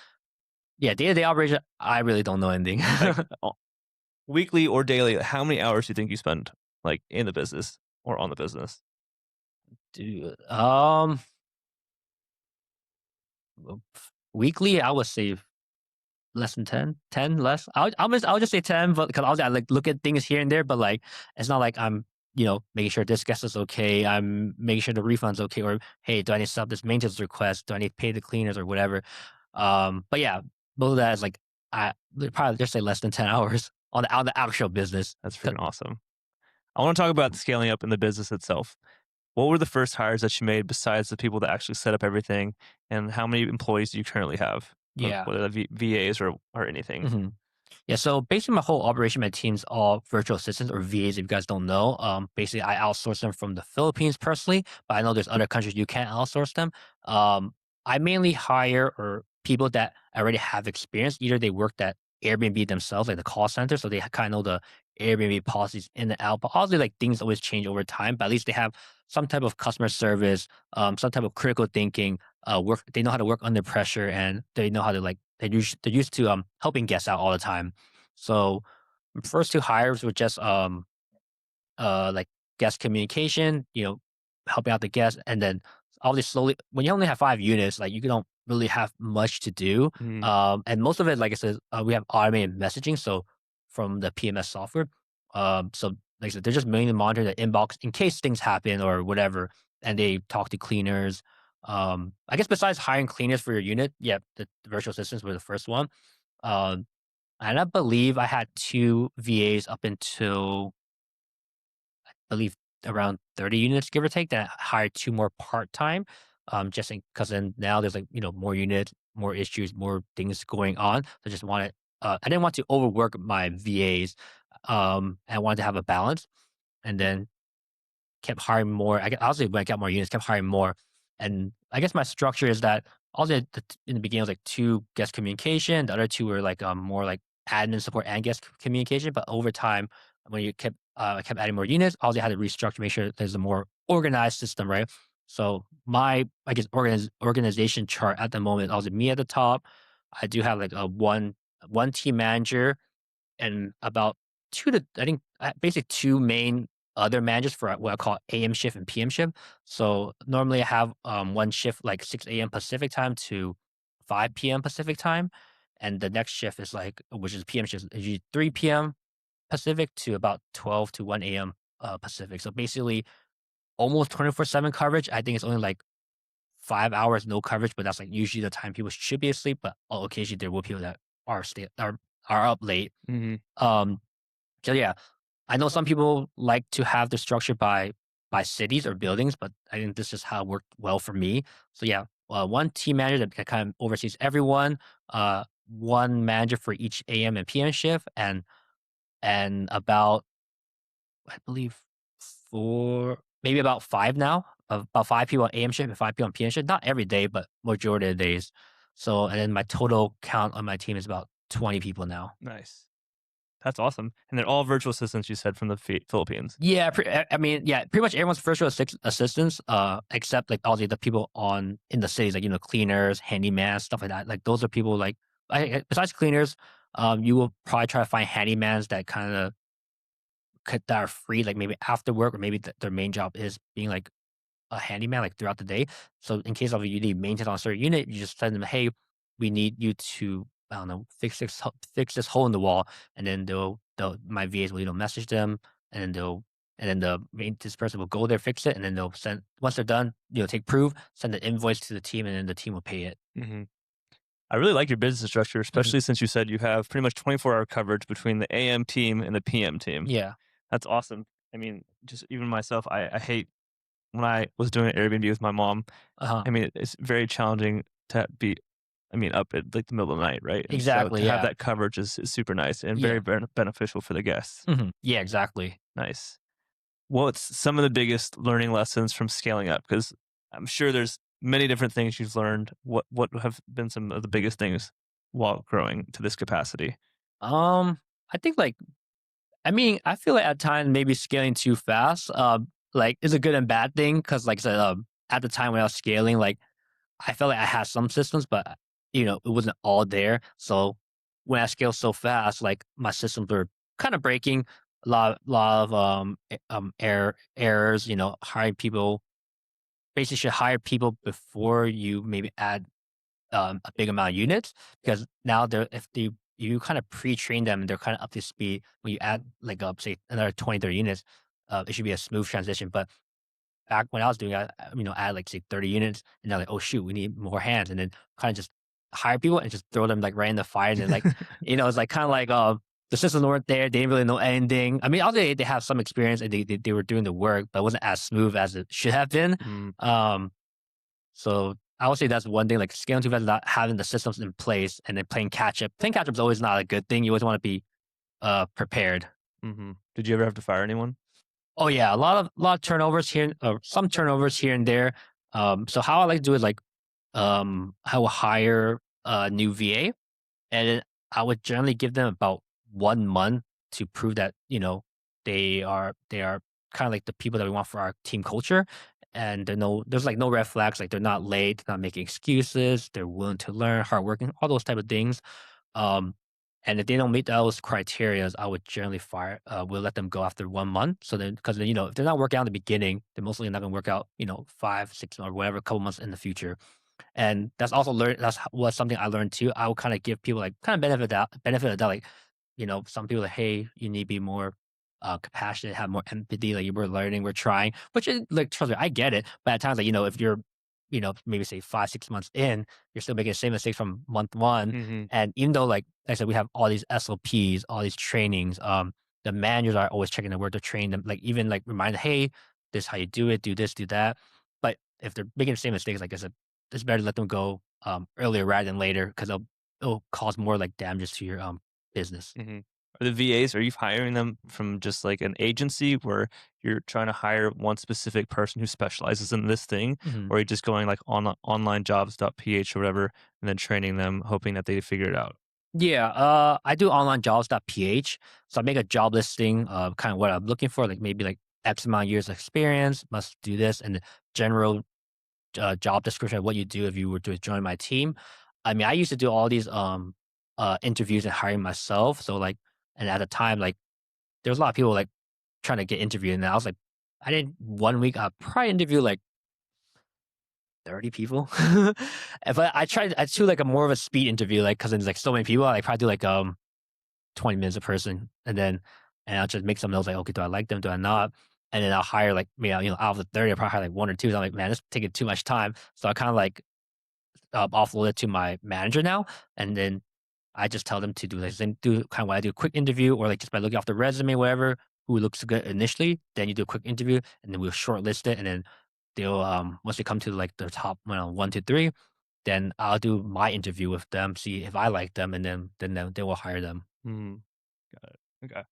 yeah, day-to-day operation, I really don't know anything. Like weekly or daily, how many hours do you think you spend like in the business or on the business? Dude, weekly, I would say less than 10, 10 less. I'll just say 10, but because I like look at things here and there, but like it's not like I'm making sure this guest is okay. I'm making sure the refund's okay, or hey, do I need to stop this maintenance request? Do I need to pay the cleaners or whatever? But yeah, most of that is like I would probably just say less than 10 hours on the actual business. That's 'Cause- freaking awesome. I want to talk about scaling up in the business itself. What were the first hires that you made besides the people that actually set up everything? And how many employees do you currently have? Yeah. Whether that VAs or anything. hmm Yeah, so basically my whole operation, my team's all virtual assistants or VAs if you guys don't know. Basically I outsource them from the Philippines personally, but I know there's other countries you can't outsource them. I mainly hire or people that already have experience. Either they worked at Airbnb themselves, like the call center, so they kind of know the Airbnb policies in and out. But obviously like things always change over time, but at least they have some type of customer service, some type of critical thinking, work they know how to work under pressure and they know how to like they're used to helping guests out all the time. So first two hires were just like guest communication, helping out the guests, and then obviously slowly when you only have 5 units, like you don't really have much to do. Mhm. And most of it, like I said, we have automated messaging, so from the PMS software. So like I said, they're just mainly monitoring the inbox in case things happen or whatever, and they talk to cleaners. I guess besides hiring cleaners for your unit, yeah, the virtual assistants were the first one. Um, and I believe I had two VAs up until believe around 30 units, give or take, that hired two more part-time, just because then now there's like, more units, more issues, more things going on. So I just wanted, I didn't want to overwork my VAs. And I wanted to have a balance and then kept hiring more. Honestly, when I got more units, kept hiring more. And I guess my structure is that in the beginning, it was like two guest communication. The other two were like more like admin support and guest communication. But over time, when you kept adding more units, all they had to restructure, make sure there's a more organized system, right? So my I guess organization chart at the moment, also me at the top. I do have like a one team manager and about two to I think basically two main other managers for what I call AM shift and PM shift. So normally I have one shift like 6 a.m. Pacific time to 5 p.m. Pacific time, and the next shift is like which is PM shift is usually 3 p.m. Pacific to about 12 to 1 a.m. Pacific. So basically almost 24/7 coverage. I think it's only like 5 hours no coverage, but that's like usually the time people should be asleep. But occasionally there will be people that are up late. Mhm. Um, so yeah, I know some people like to have the structure by cities or buildings, but I think this is how it worked well for me. So yeah, one team manager that kind of oversees everyone, one manager for each AM and PM shift, and about I believe maybe about 5 now, about 5 people on AM shift and 5 people on PM shift. Not every day, but majority of the days. So, and then my total count on my team is about 20 people now. Nice. That's awesome. And they're all virtual assistants, you said, from the Philippines. Yeah, I mean, yeah, pretty much everyone's virtual assistants, except like obviously the people on in the cities, like cleaners, handyman, stuff like that. Like those are people like besides cleaners, you will probably try to find handymans that kind of that are free, like maybe after work, or maybe their main job is being like a handyman like throughout the day. So in case of you need maintenance on a certain unit, you just send them, hey, we need you to, I don't know, fix this hole in the wall, and then they'll my VAs will message them, and then the maintenance person will go there, fix it, and then they'll send once they're done, take proof, send the invoice to the team, and then the team will pay it. Hmm. I really like your business structure, Mhm. especially since you said you have pretty much 24-hour coverage between the AM team and the PM team. Yeah. That's awesome. I mean, just even myself, I hate when I was doing Airbnb with my mom. Uh huh. I mean, it's very challenging to be, I mean, up at like the middle of the night, right? And so Exactly. to have Yeah. that coverage is super nice and very Yeah. beneficial for the guests. Yeah. Exactly. Nice. What's some of the biggest learning lessons from scaling up? Because I'm sure there's many different things you've learned. What have been some of the biggest things while growing to this capacity? I think like I mean, I feel like at times maybe scaling too fast, like is a good and bad thing because, like I said, at the time when I was scaling, like I felt like I had some systems, but it wasn't all there. So when I scaled so fast, like my systems were kind of breaking. A lot of errors. Hiring people. Basically, should hire people before you maybe add a big amount of units because now they're if they you kind of pre-train them and they're kind of up to speed when you add like say another 20, 30 units, it should be a smooth transition. But back when I was doing it, I had like say 30 units and they're like, oh shoot, we need more hands, and then kind of just hire people and just throw them like right in the fire, and then like it's like kind of like the systems weren't there, they didn't really know anything. I mean, obviously they have some experience and they were doing the work, but it wasn't as smooth as it should have been. Mm, Um, so I would say that's one thing, like scaling too fast, not having the systems in place and then playing catch up. Playing catch up is always not a good thing. You always want to be prepared. hmm. Did you ever have to fire anyone? Oh yeah, a lot of turnovers here, some turnovers here and there. So how I like to do it, like I will hire a new VA, and then I would generally give them about 1 month to prove that they are kind of like the people that we want for our team culture. And there's like no red flags, like they're not late, they're not making excuses, they're willing to learn, hardworking, all those type of things. Um, and if they don't meet those criterias, I would generally fire. We'll let them go after 1 month. So then, because then if they're not working out in the beginning, they're mostly not going to work out. 5, 6, or whatever, couple months in the future. And that's also learned. Was something I learned too. I would kind of give people like kind of benefit of that. Like, some people like, hey, you need to be more compassionate, have more empathy. Like we're learning, we're trying. Which is like, trust me, I get it. But at times, like if you're, maybe say 5, 6 months in, you're still making the same mistakes from month one. Hmm. And even though, like I said, we have all these SOPs, all these trainings. The managers are always checking the work to train them. Like even like remind, hey, this is how you do it, do this, do that. But if they're making the same mistakes, like I said, it's better to let them go earlier rather than later because it'll cause more like damages to your business. Hmm. Are the VAs, are you hiring them from just like an agency where you're trying to hire one specific person who specializes in this thing? Mhm. Or are you just going like on onlinejobs.ph or whatever and then training them, hoping that they figure it out? Yeah, I do onlinejobs.ph. So I make a job listing of kind of what I'm looking for, like maybe like X amount of years of experience, must do this, and the general job description of what you do if you were to join my team. I mean, I used to do all these interviews and hiring myself. So like, and at the time, like there was a lot of people like trying to get interviewed, and I was like, I did 1 week. I probably interviewed like 30 people. But I do like a more of a speed interview, like because there's like so many people. I like probably do like 20 minutes a person, and I'll just make some notes like, okay, do I like them? Do I not? And then I'll hire like, out of the 30, I'll probably hire like one or two. So I'm like, man, this is taking too much time. So I kind of like offload it to my manager now. And then I just tell them to do this and do kind of what I do, a quick interview, or like just by looking off the resume, whatever, who looks good initially. Then you do a quick interview and then we'll shortlist it. And then they'll, once they come to like the top 1 to 3, then I'll do my interview with them, see if I like them. And then they will hire them. Hmm. Got it. Okay.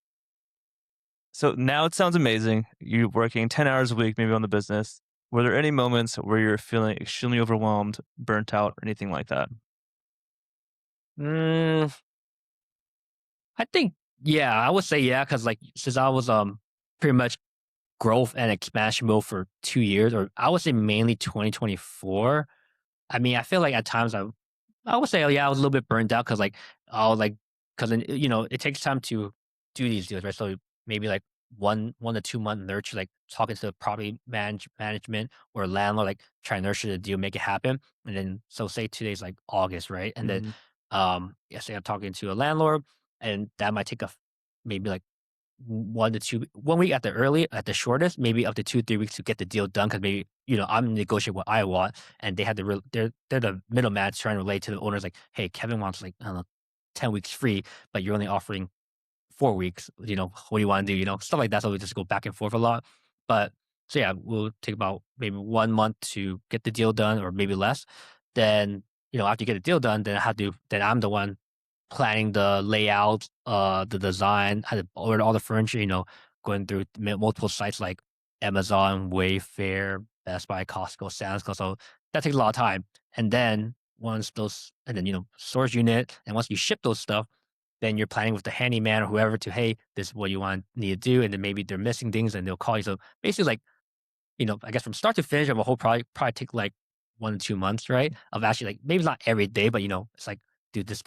So now it sounds amazing. You're working 10 hours a week, maybe on the business. Were there any moments where you're feeling extremely overwhelmed, burnt out, or anything like that? Mm, I think, yeah, I would say yeah, because like since I was pretty much growth and expansion mode for 2 years, or I would say mainly 2024. I mean, I feel like at times I would say, oh yeah, I was a little bit burned out because like oh like because it takes time to do these deals, right? So maybe like 1 to 2 month nurture, like talking to the management or landlord, like try to nurture the deal, make it happen, and then so say today's like August, right? And then Mhm, yeah, say I'm talking to a landlord, and that might take maybe like 1 week at the shortest, maybe up to 2, 3 weeks to get the deal done. Because maybe, I'm negotiating what I want, and they had the they're the middleman trying to relate to the owners like, "Hey, Kevin wants, like, I don't know, 10 weeks free, but you're only offering 4 weeks, what do you wanna do?" Stuff like that, so we just go back and forth a lot. But so, yeah, we'll take about maybe 1 month to get the deal done or maybe less. Then, after you get the deal done, then I'm the one planning the layout, the design, how to order all the furniture, going through multiple sites like Amazon, Wayfair, Best Buy, Costco, Sam's Club. So that takes a lot of time. And then storage unit. And once you ship those stuff, then you're planning with the handyman or whoever to, hey, this is what you need to do. And then maybe they're missing things and they'll call you. So basically, like, I guess from start to finish of a whole project probably take like 1 to 2 months, right? Of actually like maybe not every day, but it's like do this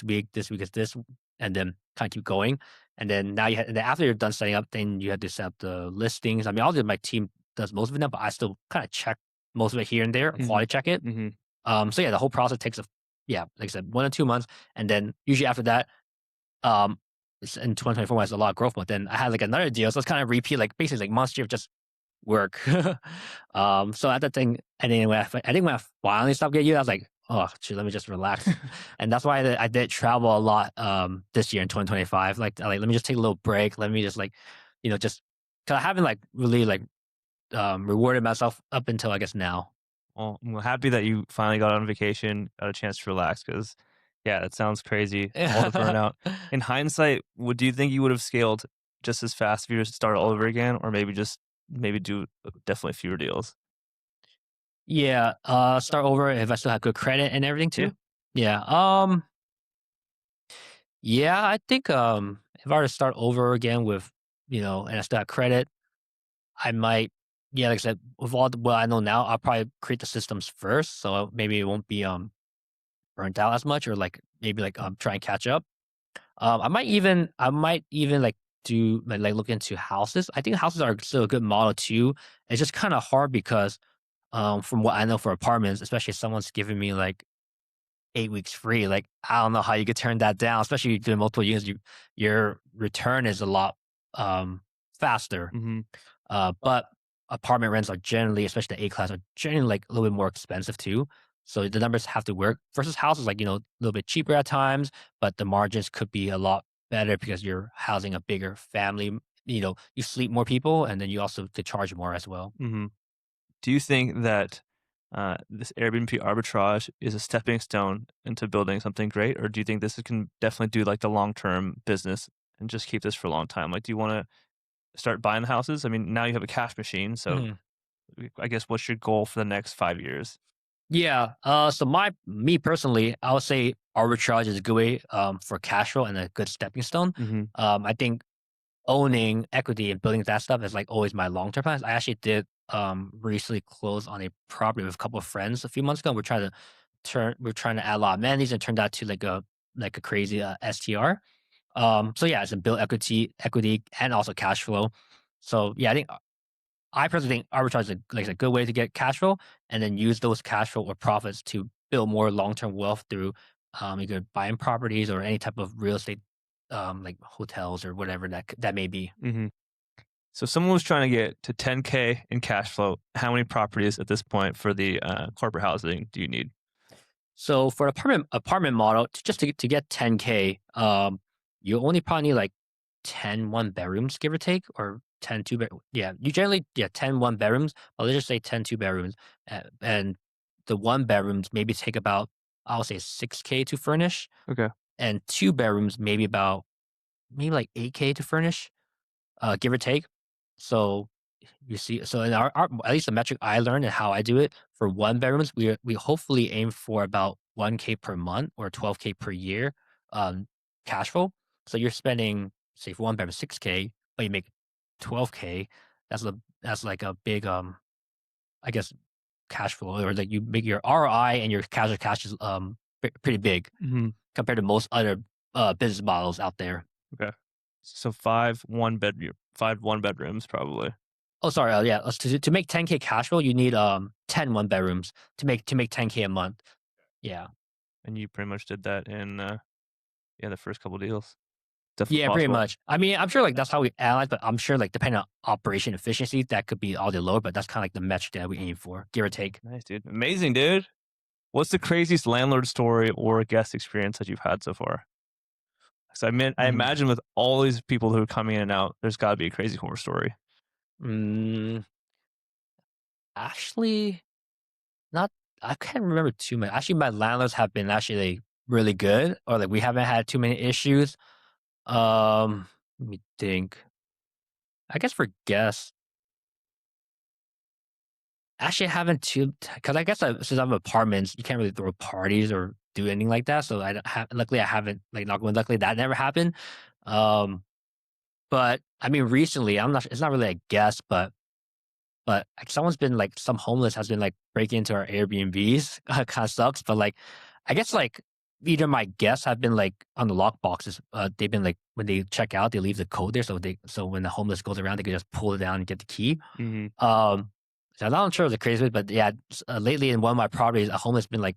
week is this, and then kind of keep going. And then and then after you're done setting up, then you have to set up the listings. I mean, all my team does most of it now, but I still kind of check most of it here and there, quality mhm, check it. mhm, So yeah, the whole process takes yeah, like I said, 1 to 2 months, and then usually after that, um, in 2024 was a lot of growth, but then I had like another deal, so it's kind of repeat, like basically like months of just work. So at that thing, and then I think when I finally stopped getting you, I was like, oh, shoot, let me just relax. And that's why I did travel a lot this year in 2025. Like, let me just take a little break. Let me just like, just because I haven't like really like rewarded myself up until I guess now. Well, I'm happy that you finally got on vacation, got a chance to relax. Because, yeah, that sounds crazy, all the burnout. In hindsight, do you think you would have scaled just as fast if you just started all over again, or maybe do definitely fewer deals? Yeah, start over if I still have good credit and everything Yeah. too. Yeah. Yeah, I think if I were to start over again with, and I still have credit, I might, yeah, like I said, with what I know now, I'll probably create the systems first, so maybe it won't be burnt out as much, or like maybe like try and catch up. I might even like do like look into houses. I think houses are still a good model too. It's just kind of hard because from what I know for apartments, especially if someone's giving me like 8 weeks free, like I don't know how you could turn that down, especially if you're doing multiple units. Your return is a lot faster. Mhm, But apartment rents are generally, especially the A class, are generally like a little bit more expensive too. So the numbers have to work versus houses, like, a little bit cheaper at times, but the margins could be a lot better because you're housing a bigger family. You sleep more people, and then you also could charge more as well. mhm. Do you think that this Airbnb arbitrage is a stepping stone into building something great, or do you think this can definitely do like the long term business and just keep this for a long time? Like, do you want to start buying the houses? I mean, now you have a cash machine, so Mhm. I guess what's your goal for the next 5 years? Yeah. So me personally, I would say arbitrage is a good way for cash flow and a good stepping stone. Hmm. I think owning equity and building that stuff is like always my long term plans. I actually did recently close on a property with a couple of friends a few months ago. We're trying to add a lot of amenities and turned out to like a crazy STR. So yeah, it's a build equity and also cash flow. So yeah, I personally think arbitrage is a good way to get cash flow, and then use those cash flow or profits to build more long term wealth through either buying properties or any type of real estate, like hotels or whatever that may be. Hmm. So, if someone was trying to get to 10K in cash flow, how many properties at this point for the corporate housing do you need? So for apartment model, to get 10K, you only probably need like 10 bedrooms, give or take, or 10 bed. Yeah, you generally, yeah, 10 bedrooms, but let's just say 10 bedrooms, and the 1 bedrooms maybe take about, I'll say 6K to furnish, Okay. and 2 bedrooms maybe like 8K to furnish. give or take. So you see, so in our at least the metric I learned and how I do it for one bedrooms, we hopefully aim for about 1K per month or 12K per year um, cash flow. So you're spending, say, for one bedroom 6K, but you make 12K. That's like a big I guess cash flow, or like you make your ROI and your cash is pretty big Hmm. compared to most other business models out there. Okay. So five one bedrooms probably. Oh, sorry. Yeah. To make 10K cash flow, you need 10 one bedrooms to make 10K a month. Yeah. And you pretty much did that in yeah, the first couple deals. Definitely Yeah, pretty possible. much. I mean, I'm sure like that's how we analyze, but I'm sure like depending on operation efficiency, that could be all the lower, but that's kind of like the metric that we aim for, give or take. Nice, dude. Amazing, dude. What's the craziest landlord story or guest experience that you've had so far? So I Mm, imagine with all these people who are coming in and out, there's got to be a crazy horror story. mm, actually, not. I can't remember too much. Actually, my landlords have been actually like, really good, or like we haven't had too many issues. Let me think. I guess for guests, actually, I haven't too because I guess since I'm apartments, you can't really throw parties or do anything like that. So I don't have. Luckily, I haven't like knock on wood. Luckily, that never happened. Um, but I mean, recently, I'm not. It's not really a guess, but like, someone's been like some homeless has been like breaking into our Airbnbs. Kind of sucks, but like I guess like either my guests have been like on the lock boxes. They've been like when they check out, they leave the code there, so when the homeless goes around, they can just pull it down and get the key. Hmm. Um, so I'm not sure of the craziest, but yeah, lately in one of my properties, a homeless been like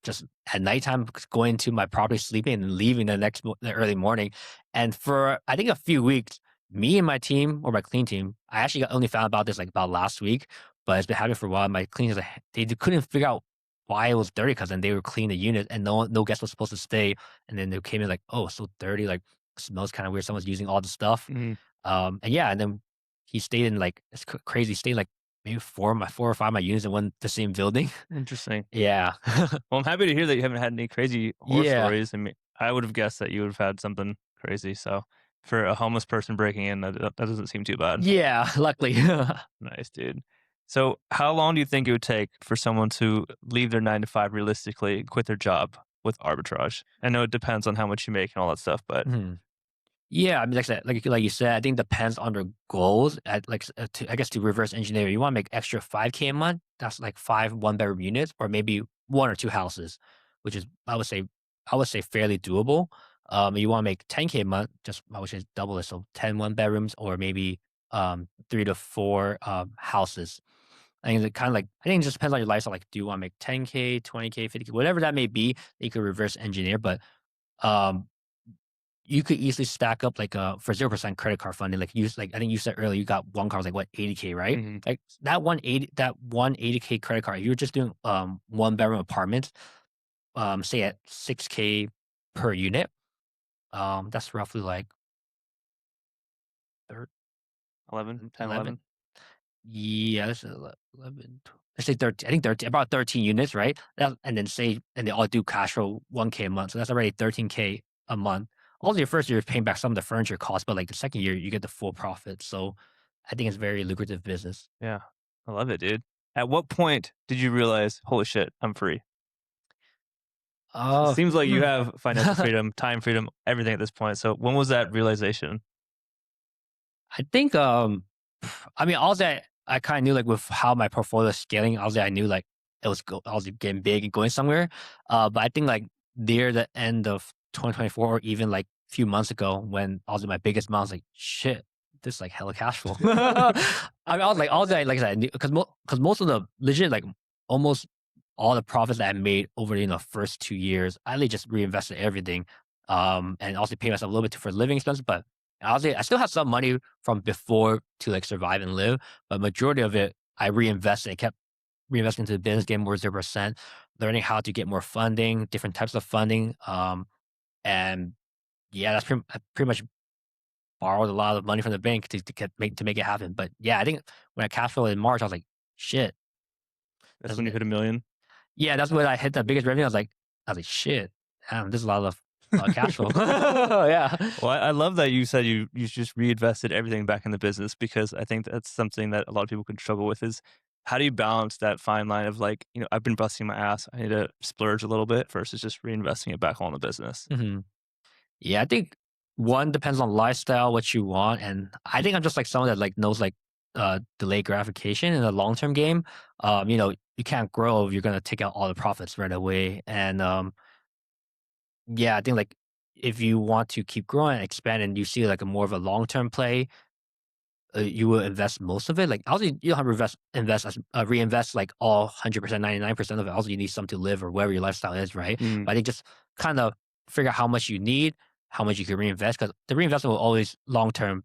just at nighttime going to my property, sleeping, and leaving the early morning. And for I think a few weeks, me and my team or my clean team, I actually only found about this like about last week, but it's been happening for a while. My cleaners they couldn't figure out why it was dirty because then they were cleaning the unit and no guest was supposed to stay. And then they came in like, oh, so dirty, like smells kind of weird. Someone's using all the stuff. Hmm. And yeah, and then he stayed in like it's crazy. Stayed like maybe four or five of my units in one the same building. Interesting. Yeah. Well, I'm happy to hear that you haven't had any crazy horror Yeah. stories. I mean, I would have guessed that you would have had something crazy. So for a homeless person breaking in, that doesn't seem too bad. Yeah, luckily. Nice, dude. So how long do you think it would take for someone to leave their 9 to 5 realistically and quit their job with arbitrage? I know it depends on how much you make and all that stuff, but Mhm. Yeah, I mean, like I said, like you said, I think depends on their goals. To I guess to reverse engineer, you want to make extra 5K a month. That's like five one bedroom units, or maybe one or two houses, which is I would say fairly doable. You want to make 10K a month, just I would say double it, so 10 one bedrooms, or maybe 3 to 4 houses. I think it kind of like I think it just depends on your lifestyle. Like, do you want to make 10K, 20K, 50K, whatever that may be, you could reverse engineer, but um you could easily stack up like for 0% credit card funding. Like I think you said earlier, you got one car was like what 80K, right? mhm, Like that 180K credit card. If you're just doing one bedroom apartment, say at 6K per unit, that's roughly like thir- 11, 10, 11. 11. Yeah, that's 11. Let's say 13. I think 13, about 13 units, right? And then and they all do cash flow 1K a month. So that's already 13K a month. Also, your first year is paying back some of the furniture costs, but like the second year, you get the full profit. So I think it's very lucrative business. Yeah. I love it, dude. At what point did you realize, holy shit, I'm free? It Oh, seems like you hmm. have financial freedom, time freedom, everything at this point. So when was that realization? I think, I mean, all that I kind of knew, like with how my portfolio is scaling, all that I knew, like I was getting big and going somewhere. But I think like near the end of 2024, or even like a few months ago, when I was at my biggest month, I was like, shit, this is like hella cash flow. I was like, all that, like I said, because because most of the legit, like almost all the profits that I made over first 2 years, I really just reinvested everything. And also pay myself a little bit for living expenses, but honestly, I still have some money from before to like survive and live, but majority of it I reinvested. I kept reinvesting into the business, getting more 0%, learning how to get more funding, different types of funding. And yeah, I pretty much borrowed a lot of money from the bank to make it happen. But yeah, I think when I cash flowed in March, I was like, shit. That's when you hit a million. Yeah, that's when I hit the biggest revenue. I was like, shit, damn, this is a lot of. cash flow. Yeah. Well, I love that you said you just reinvested everything back in the business because I think that's something that a lot of people can struggle with is how do you balance that fine line of like, I've been busting my ass. I need to splurge a little bit versus just reinvesting it back all in the business. Mhm. Yeah, I think one depends on lifestyle, what you want, and I think I'm just like someone that like knows like delayed gratification in the long term game. You can't grow if you're gonna take out all the profits right away. And yeah, I think like if you want to keep growing and expand and you see like a more of a long term play, you will invest most of it. Like also you don't have to reinvest like all 100%, 99% of it. Also, you need something to live or whatever your lifestyle is, right? Mm, But I think just kind of figure out how much you need, how much you can reinvest, because the reinvestment will always long term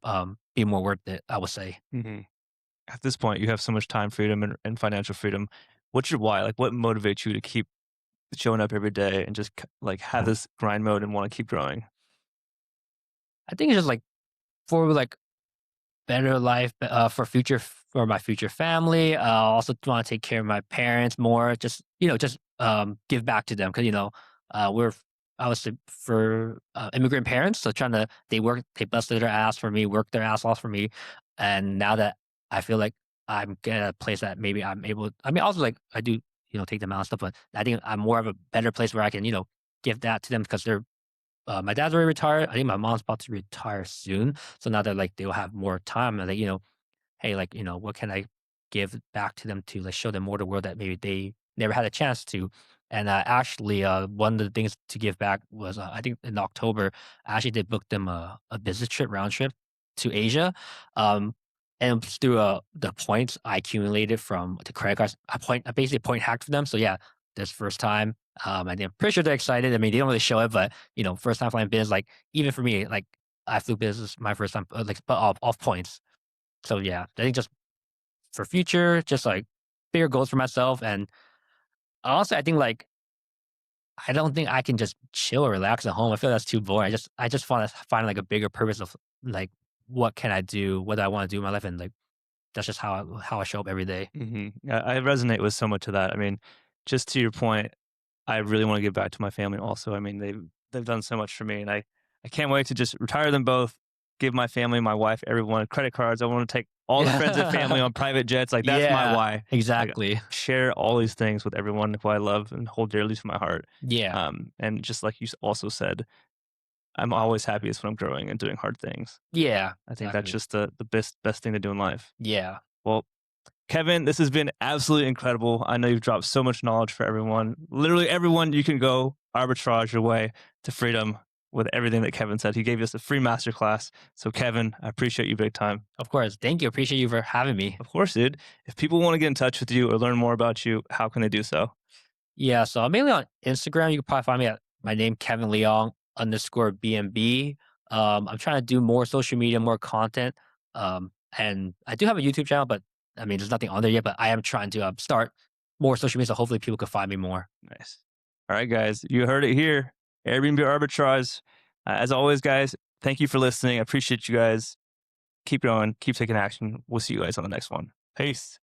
be more worth it. I would say. hmm At this point, you have so much time freedom and financial freedom. What's your why? Like, what motivates you to keep showing up every day and just like have this grind mode and want to keep growing? I think it's just like for like better life for my future family. I also want to take care of my parents more. Just give back to them because we're I was for immigrant parents, so they busted their ass for me, worked their ass off for me, and now that I feel like I'm at a place that maybe I'm able. I mean, also like I do take them out and stuff, but I think I'm more of a better place where I can give that to them because they're my dad's already retired. I think my mom's about to retire soon. So now that like they'll have more time and like, hey, like, what can I give back to them to like show them more of the world that maybe they never had a chance to. And actually, one of the things to give back was I think in October, I actually did book them a business trip round trip to Asia. Um, and it was through the points I accumulated from the credit cards, I basically point hacked for them. So yeah, this first time, and I'm pretty sure they're excited. I mean, they don't really show it, but first time flying business, like even for me, like I flew business my first time, like but off points. So yeah, I think just for future, just like bigger goals for myself. And honestly, I think like I don't think I can just chill or relax at home. I feel that's too boring. I just want to find like a bigger purpose of like what can I do, what do I want to do in my life, and like that's just how I show up every day. I resonate with so much of that. I mean, just to your point, I really want to give back to my family also. I mean, they've done so much for me, and I can't wait to just retire them both, give my family, my wife, everyone credit cards. I want to take all the friends and family Yeah, on private jets. Like that's my yeah, why. Like exactly. share all these things with everyone who I love and hold dearly to my heart. Yeah, And just like you also said, I'm always happiest when I'm growing and doing hard things. yeah, I think that's exactly. just the best thing to do in life. Yeah. Well, Kevin, this has been absolutely incredible. I know you've dropped so much knowledge for everyone. Literally everyone, you can go arbitrage your way to freedom with everything that Kevin said. He gave us a free masterclass. So, Kevin, I appreciate you big time. Of course. Thank you. Appreciate you for having me. Of course, dude. If people want to get in touch with you or learn more about you, how can they do so? Yeah, so I'm mainly on Instagram. You can probably find me at my name, Kevin Leong underscore BNB. I'm trying to do more social media, more content. And I do have a YouTube channel, but I mean, there's nothing on there yet, but I am trying to start more social media. So hopefully people can find me more. Nice. All right, guys. You heard it here. Airbnb arbitrage. As always, guys, thank you for listening. I appreciate you guys. Keep going. Keep taking action. We'll see you guys on the next one. Peace.